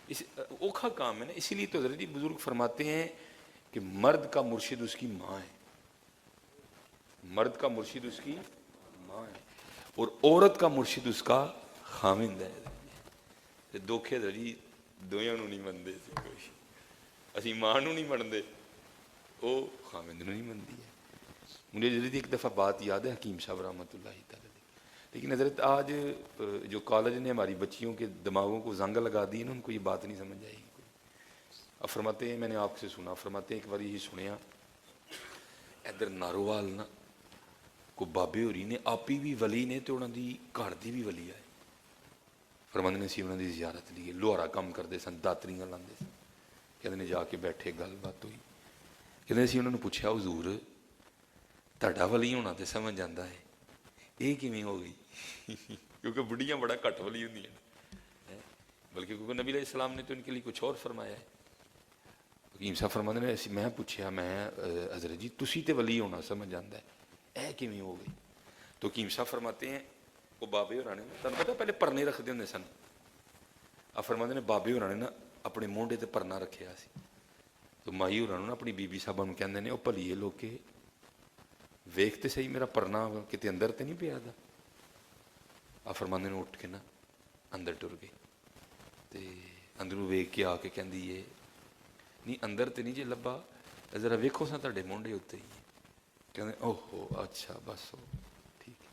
اس اوکھا کام ہے نا۔ اسی لیے تو حضرت جی بزرگ فرماتے ہیں کہ مرد کا مرشد اس کی ماں ہے، مرد کا مرشد اس کی ماں ہے، اور عورت کا مرشد اس کا خامند ہے۔ دوکھے دری دویاں نو نہیں منتے، اسی ماں نو نہیں منتے، وہ خامند نو نہیں منتی ہے۔ مجھے جلدی ایک دفعہ بات یاد ہے حکیم صاحب رحمۃ اللہ تعالی، لیکن حضرت آج جو کالج نے ہماری بچیوں کے دماغوں کو زنگ لگا دی نا، ان کو یہ بات نہیں سمجھ آئی۔ اب فرماتے ہیں، میں نے آپ سے سنا، فرماتے ہیں ایک بار یہ سنیا ادھر نارووال نا کو بابے ہوری نے آپ ہی بھی ولی نے تو انہوں دی گھر دی بھی ولی آئے، فرماتے نے سی انہوں دی زیارت لیے، لوہارا کام کرتے سن، داتریاں لاندے سن، کہتے نے جا کے بیٹھے گل بات ہوئی، کہتے سی انہوں نے پوچھا حضور تہاڈا ولی ہونا تے سمجھ آندا ہے، یہ کیویں ہو گئی؟ کیونکہ بڑھیاں بڑا گھٹ ولی ہوندی ہیں، بلکہ کیونکہ نبی علیہ السلام نے تو ان کے لیے کچھ اور فرمایا ہے۔ حکیم صاحب فرماتے نے میں پوچھا، میں حضرت جی تسی تے ولی ہونا سمجھ آندا ہے، اے کیویں ہو گئی؟ تو حکیم صاحب فرماتے ہیں وہ بابے ہوراں نے تانوں پتہ پہلے پرنے رکھدے ہوندے سن، اب فرماتے نے بابے ہوراں نے نا اپنے مونڈے تے پرنا رکھیا سی، تو مائی ہوراں نوں اپنی بی بی صاحبہ نوں کہندے نے او بھلیے لوکے ویکھ تے صحیح میرا پرنا کتے اندر تے نہیں پیا دا؟ آپ فرماندے نے اٹھ کے نا اندر ٹر گئی، تے اندروں ویکھ کے آ کے کہندی ہے نہیں اندر تے نہیں جے لبا، ذرا ویکھو سا تہاڈے مونڈے اتتے ہی، کہندے اوہ ہو اچھا بس ہو ٹھیک ہے۔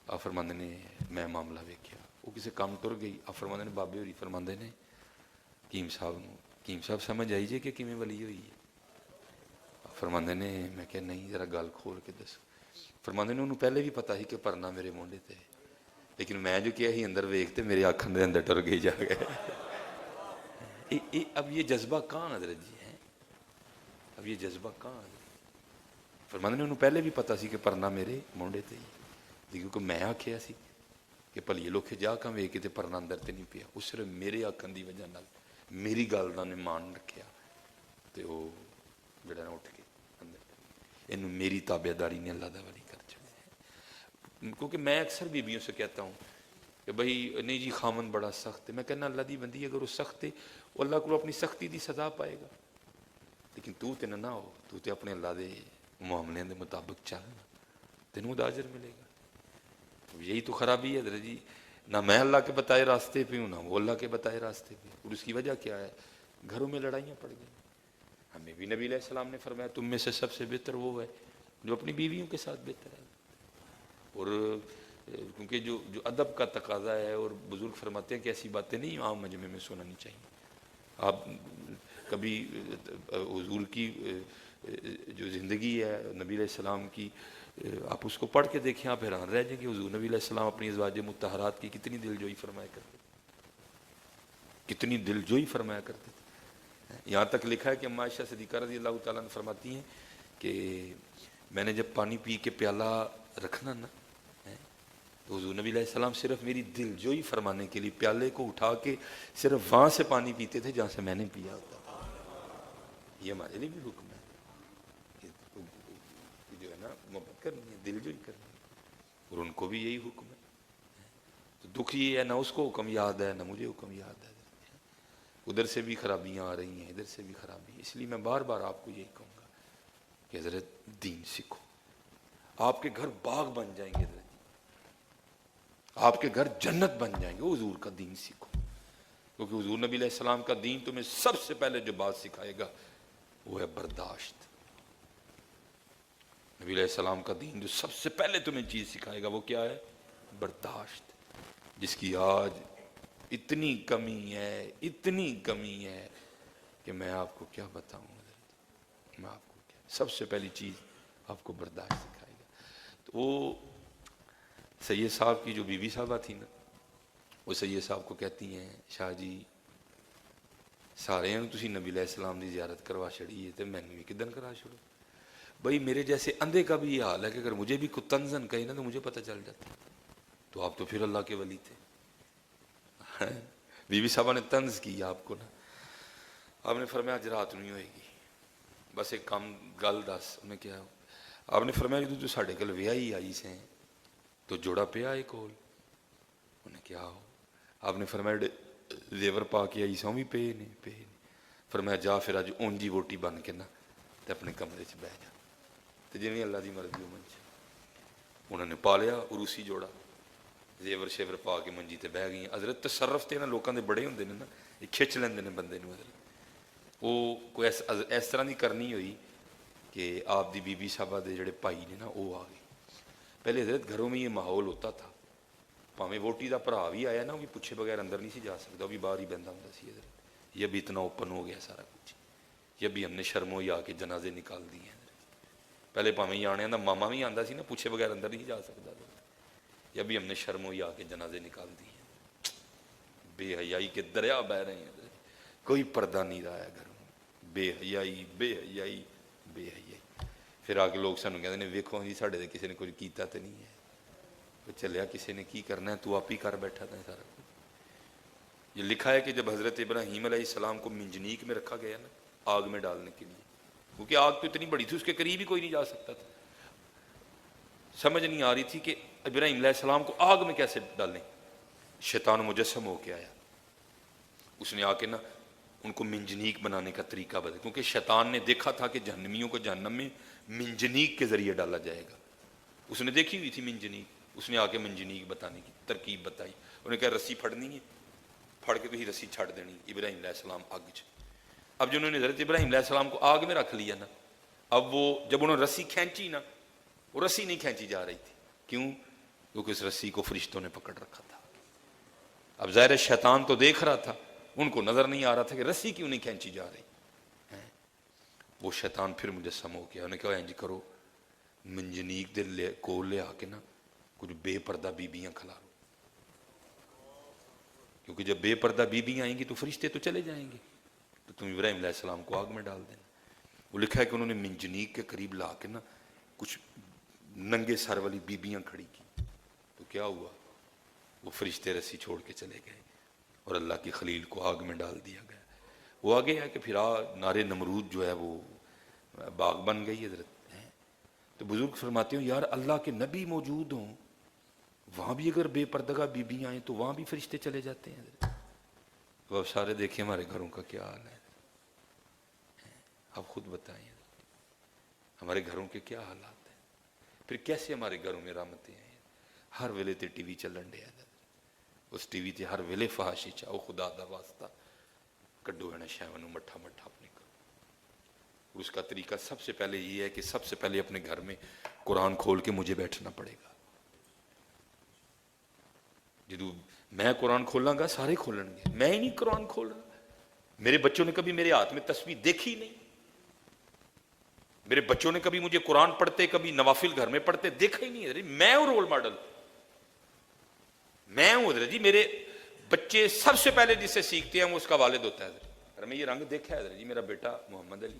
آپ فرماندے نے میں معاملہ ویکھیا، وہ کسی کام ٹر گئی، آپ فرماندے نے بابے ہوری فرماندے نے حکیم صاحب نوں، حکیم صاحب سمجھ آئی جے کہ کیویں ولی ہوئی ہے؟ فرماندے نے میں کہ نہیں ذرا گل کھول کے دسو، فرماندے نے انہوں پہلے بھی پتا ہی کہ پرنا میرے مونڈے تے، لیکن میں جو کیا ہی اندر ویکھتے میرے آنکھاں دے اندر ٹر گئی جا گئے۔ اب یہ جذبہ کہاں حضرت جی ہے، اب یہ جذبہ کہاں؟ فرماندے نے انہوں پہلے بھی پتا سی کہ پرنا میرے مونڈے تے ہی، کیونکہ میں آکھیا سی کہ بھلیے لوکے جا کم ویکھ کے تے پرنا اندر تے نہیں پیا، اس صرف میرے آکھن دی وجہ نال میری گل دا نے مان رکھیا، تے وہ جڑا نا اٹھ کے اندر، انہوں میری تابع داری نے اللہ دا ولی کر چھوڑا۔ کیونکہ میں اکثر بیبیوں سے کہتا ہوں کہ بھئی نہیں جی خامن بڑا سخت ہے، میں کہنا اللہ دی بندی اگر وہ سخت ہے وہ اللہ کو اپنی سختی دی سزا پائے گا، لیکن تو تے نہ ہو، تو تے اپنے اللہ دے معاملے دے مطابق چلنا، تینوں دا اجر ملے گا۔ یہی تو خرابی ہے حضرت جی، نہ میں اللہ کے بتائے راستے پہ ہوں نہ وہ اللہ کے بتائے راستے پہ، اور اس کی وجہ کیا ہے؟ گھروں میں لڑائیاں پڑ گئی۔ ہمیں بھی نبی علیہ السلام نے فرمایا تم میں سے سب سے بہتر وہ ہے جو اپنی بیویوں کے ساتھ بہتر ہے، اور کیونکہ جو ادب کا تقاضا ہے، اور بزرگ فرماتے ہیں کہ ایسی باتیں نہیں عام مجمع میں سنانی چاہیے۔ آپ کبھی حضور کی جو زندگی ہے نبی علیہ السلام کی، آپ اس کو پڑھ کے دیکھیں، آپ حیران رہ جائیں کہ حضور نبی علیہ السلام اپنی ازواج مطہرات کی کتنی دل جوئی فرمایا کرتے، کتنی دل جوئی فرمایا کرتے تھے۔ یہاں تک لکھا ہے کہ اما عائشہ صدیقہ رضی اللہ تعالیٰ عنہ فرماتی ہیں کہ میں نے جب پانی پی کے پیالہ رکھنا نا تو حضور نبی علیہ السلام صرف میری دل جوئی فرمانے کے لیے پیالے کو اٹھا کے صرف وہاں سے پانی پیتے تھے جہاں سے میں نے پیا ہوتا تھا۔ یہ ہمارے لیے بھی حکم ہے، جو ہے نا محبت کرنی ہے، دل جوئی کرنی ہے، اور ان کو بھی یہی حکم ہے۔ تو دکھ یہ ہے نہ اس کو حکم یاد ہے نہ مجھے حکم یاد ہے، ادھر سے بھی خرابیاں آ رہی ہیں ادھر سے بھی خرابی، اس لیے میں بار بار آپ کو یہی کہوں گا کہ حضرت دین سیکھو، آپ کے گھر باغ بن جائیں گے، حضرت آپ کے گھر جنت بن جائیں گے، حضور کا دین سیکھو، کیونکہ حضور نبی علیہ السلام کا دین تمہیں سب سے پہلے جو بات سکھائے گا وہ ہے برداشت۔ نبی علیہ السلام کا دین جو سب سے پہلے تمہیں چیز سکھائے گا وہ کیا ہے؟ برداشت، جس کی آج اتنی کمی ہے، اتنی کمی ہے کہ میں آپ کو کیا بتاؤں، میں آپ کو کیا سب سے پہلی چیز آپ کو برداشت سکھائے گا۔ تو وہ سید صاحب کی جو بیوی صاحبہ تھی نا، وہ سید صاحب کو کہتی ہیں شاہ جی سارے تسی نبی علیہ السلام دی زیارت کروا چھڑی ہے تے مینوں بھی کدن کرا چھوڑو۔ بھائی میرے جیسے اندھے کا بھی یہ حال ہے کہ اگر مجھے بھی کوئی تنزن کہیں نا تو مجھے پتہ چل جاتا. تو آپ تو پھر اللہ کے ولی تھے. بی بی صاحبہ نے طنز کی آپ کو نا. آپ نے فرمایا آج رات نہیں ہوئے گی, بس ایک کام گل دس. انہیں کیا؟ آپ نے فرمایا جدو تو ساڈے کول ویاہی آئی سے تو جوڑا پیا ہے کول. انہیں کیا ہو؟ آپ نے فرمایا زیور پا کے آئی سو بھی پے نہیں پے نہیں. فرمایا جا پھر اج اونجی ووٹی بن کے نا تے اپنے کمرے چ بہ جا تے جویں اللہ دی مرضی ہو منجا. انہوں نے پا لیا عروسی جوڑا, زیور شیور پا کے منجی تے بہ گئی. حضرت تصرف تے نا لوکاں دے بڑے ہوندے نے نا, یہ کھچ لیندے نے بندے نو. حضرت وہ کوئی اس طرح دی کرنی ہوئی کہ آپ دی بی بی صاحبہ دے جڑے بھائی نے نا وہ آ گئے. پہلے حضرت گھروں میں یہ ماحول ہوتا تھا, پاویں ووٹی دا بھرا بھی آیا نا وہ بھی پوچھے بغیر اندر نہیں سی جا سکتا, وہ بھی باہر ہی بہندا ہوندا سی. حضرت یہ بھی اتنا اوپن ہو گیا سارا کچھ. یہ بھی ہم نے شرموں ہی آ کے جنازے نکال دیے ہیں. پہلے پاویں آنے دا ماما بھی آندا سی نا, پوچھے بغیر اندر نہیں جا سکتا. یہ بھی ہم نے شرموں ہی آ کے جنازے نکال دیے ہیں. بے حیائی کے دریا بہ رہے ہیں, کوئی پردہ نہیں رہا ہے گھروں میں. بے حیائی بے حیائی بے حیائی. پھر آ کے لوگ سانوں کہتے ہیں ویکھو جی ساڈے تے کسی نے کچھ کیتا تے نہیں ہے. چلیا کسی نے کی کرنا ہے, تو آپ ہی کر بیٹھا تھا سارا کچھ. یہ لکھا ہے کہ جب حضرت ابراہیم علیہ السلام کو منجنیک میں رکھا گیا نا آگ میں ڈالنے کے لیے, کیونکہ آگ تو اتنی بڑی تھی اس کے قریب ہی کوئی نہیں جا سکتا تھا. سمجھ نہیں آ رہی تھی کہ ابراہیم علیہ السلام کو آگ میں کیسے ڈالیں. شیطان مجسم ہو کے آیا, اس نے آ کے نا ان کو منجنیک بنانے کا طریقہ بدلا, کیونکہ شیطان نے دیکھا تھا کہ جہنمیوں کو جہنم میں منجنیک کے ذریعے ڈالا جائے گا. اس نے دیکھی ہوئی تھی منجنیک, اس نے آ کے منجنیک بتانے کی ترکیب بتائی. انہیں کہا رسی پھڑنی ہے, پھڑ کے تھی رسی چھڑ دینی. ابراہیم علیہ السلام آگ چ. اب جنہوں نے حضرت ابراہیم علیہ السلام کو آگ میں رکھ لیا نا, اب وہ جب انہوں نے رسی کھینچی نا, وہ رسی نہیں کھینچی جا رہی تھی. کیوں؟ کیونکہ اس رسی کو فرشتوں نے پکڑ رکھا تھا. اب ظاہر شیطان تو دیکھ رہا تھا, ان کو نظر نہیں آ رہا تھا کہ رسی کیوں نہیں کھینچی جا رہی. وہ شیطان پھر مجسم ہو گیا. انہیں کہا انج کرو, منجنیک دے کول لے آ کے نا کچھ بے پردہ بیبیاں کھلا لو, کیونکہ جب بے پردہ بیبیاں آئیں گی تو فرشتے تو چلے جائیں گے, تو تم ابراہیم علیہ السلام کو آگ میں ڈال دینا. وہ لکھا ہے کہ انہوں نے منجنیک کے قریب لا کے نا کچھ ننگے سر والی بیبیاں کھڑی کی. تو کیا ہوا؟ وہ فرشتے رسی چھوڑ کے چلے گئے اور اللہ کی خلیل کو آگ میں ڈال دیا گیا. وہ آگے ہے کہ پھر نارے نمرود جو ہے وہ باغ بن گئی. حضرت تو بزرگ فرماتے ہوں یار اللہ کے نبی موجود ہوں, وہاں بھی اگر بے پردگاہ بیبیاں آئیں تو وہاں بھی فرشتے چلے جاتے ہیں. حضرت تو اب سارے دیکھیں ہمارے گھروں کا کیا حال ہے. آپ خود بتائیں ہمارے گھروں کے کیا حالات ہیں. پھر کیسے ہمارے گھروں میں رحمتیں ہیں. ہر ویلے تے ٹی وی چلن ڈیا, اس ٹی وی تے ہر ویلے فحاشی چاہو. خدا دا واسطہ کڈو ہے نا شہوانوں مٹھا مٹھا اپنے کرو. اس کا طریقہ سب سے پہلے یہ ہے کہ سب سے پہلے اپنے گھر میں قرآن کھول کے مجھے بیٹھنا پڑے گا. جدو میں قرآن کھولاں گا سارے کھولن گے, میں ہی نہیں قرآن کھول رہا. میرے بچوں نے کبھی میرے ہاتھ میں تسبیح دیکھی نہیں. میرے بچوں نے کبھی مجھے قرآن پڑھتے, کبھی نوافل گھر میں پڑھتے دیکھا ہی نہیں. میں ہوں رول ماڈل, میں ہوں. حضرت جی میرے بچے سب سے پہلے جس سے سیکھتے ہیں وہ اس کا والد ہوتا ہے. حضرت میں یہ رنگ دیکھا ہے حضرت جی, میرا بیٹا محمد علی,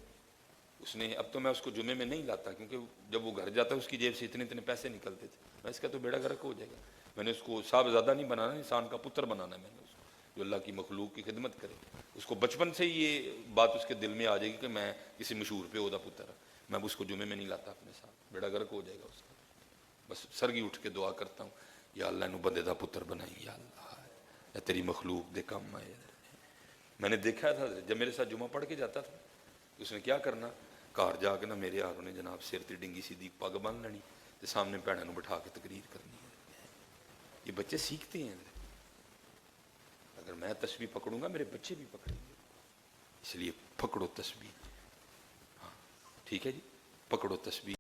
اس نے, اب تو میں اس کو جمعے میں نہیں لاتا کیونکہ جب وہ گھر جاتا ہے اس کی جیب سے اتنے اتنے پیسے نکلتے تھے. میں اس کا تو بیڑا گرک ہو جائے گا. میں نے اس کو صاحب زیادہ نہیں بنانا, انسان کا پتر بنانا ہے. میں نے اس کو جو اللہ کی مخلوق کی خدمت کرے. اس کو بچپن سے یہ بات اس کے دل میں آ جائے گی کہ میں کسی مشہور پہ عہدہ پتر ہے. میں اس کو جمعے میں نہیں لاتا اپنے ساتھ, بیڑا گرک ہو جائے گا اس کا. بس سرگی اٹھ کے دعا کرتا ہوں یا اللہ انہوں بندے دا پتر بنائی, یا اللہ یا تیری مخلوق دے کام آئے. میں نے دیکھا تھا جب میرے ساتھ جمعہ پڑھ کے جاتا تھا, اس نے کیا کرنا, گھر جا کے نا میرے ہاروں نے جناب سر تے ڈنگی سی پگ بن لینی تے سامنے بھینوں بٹھا کے تقریر کرنی. یہ بچے سیکھتے ہیں. اگر میں تسبیح پکڑوں گا میرے بچے بھی پکڑیں گے. اس لیے پکڑو تسبیح. ہاں ٹھیک ہے جی, پکڑو تسبیح.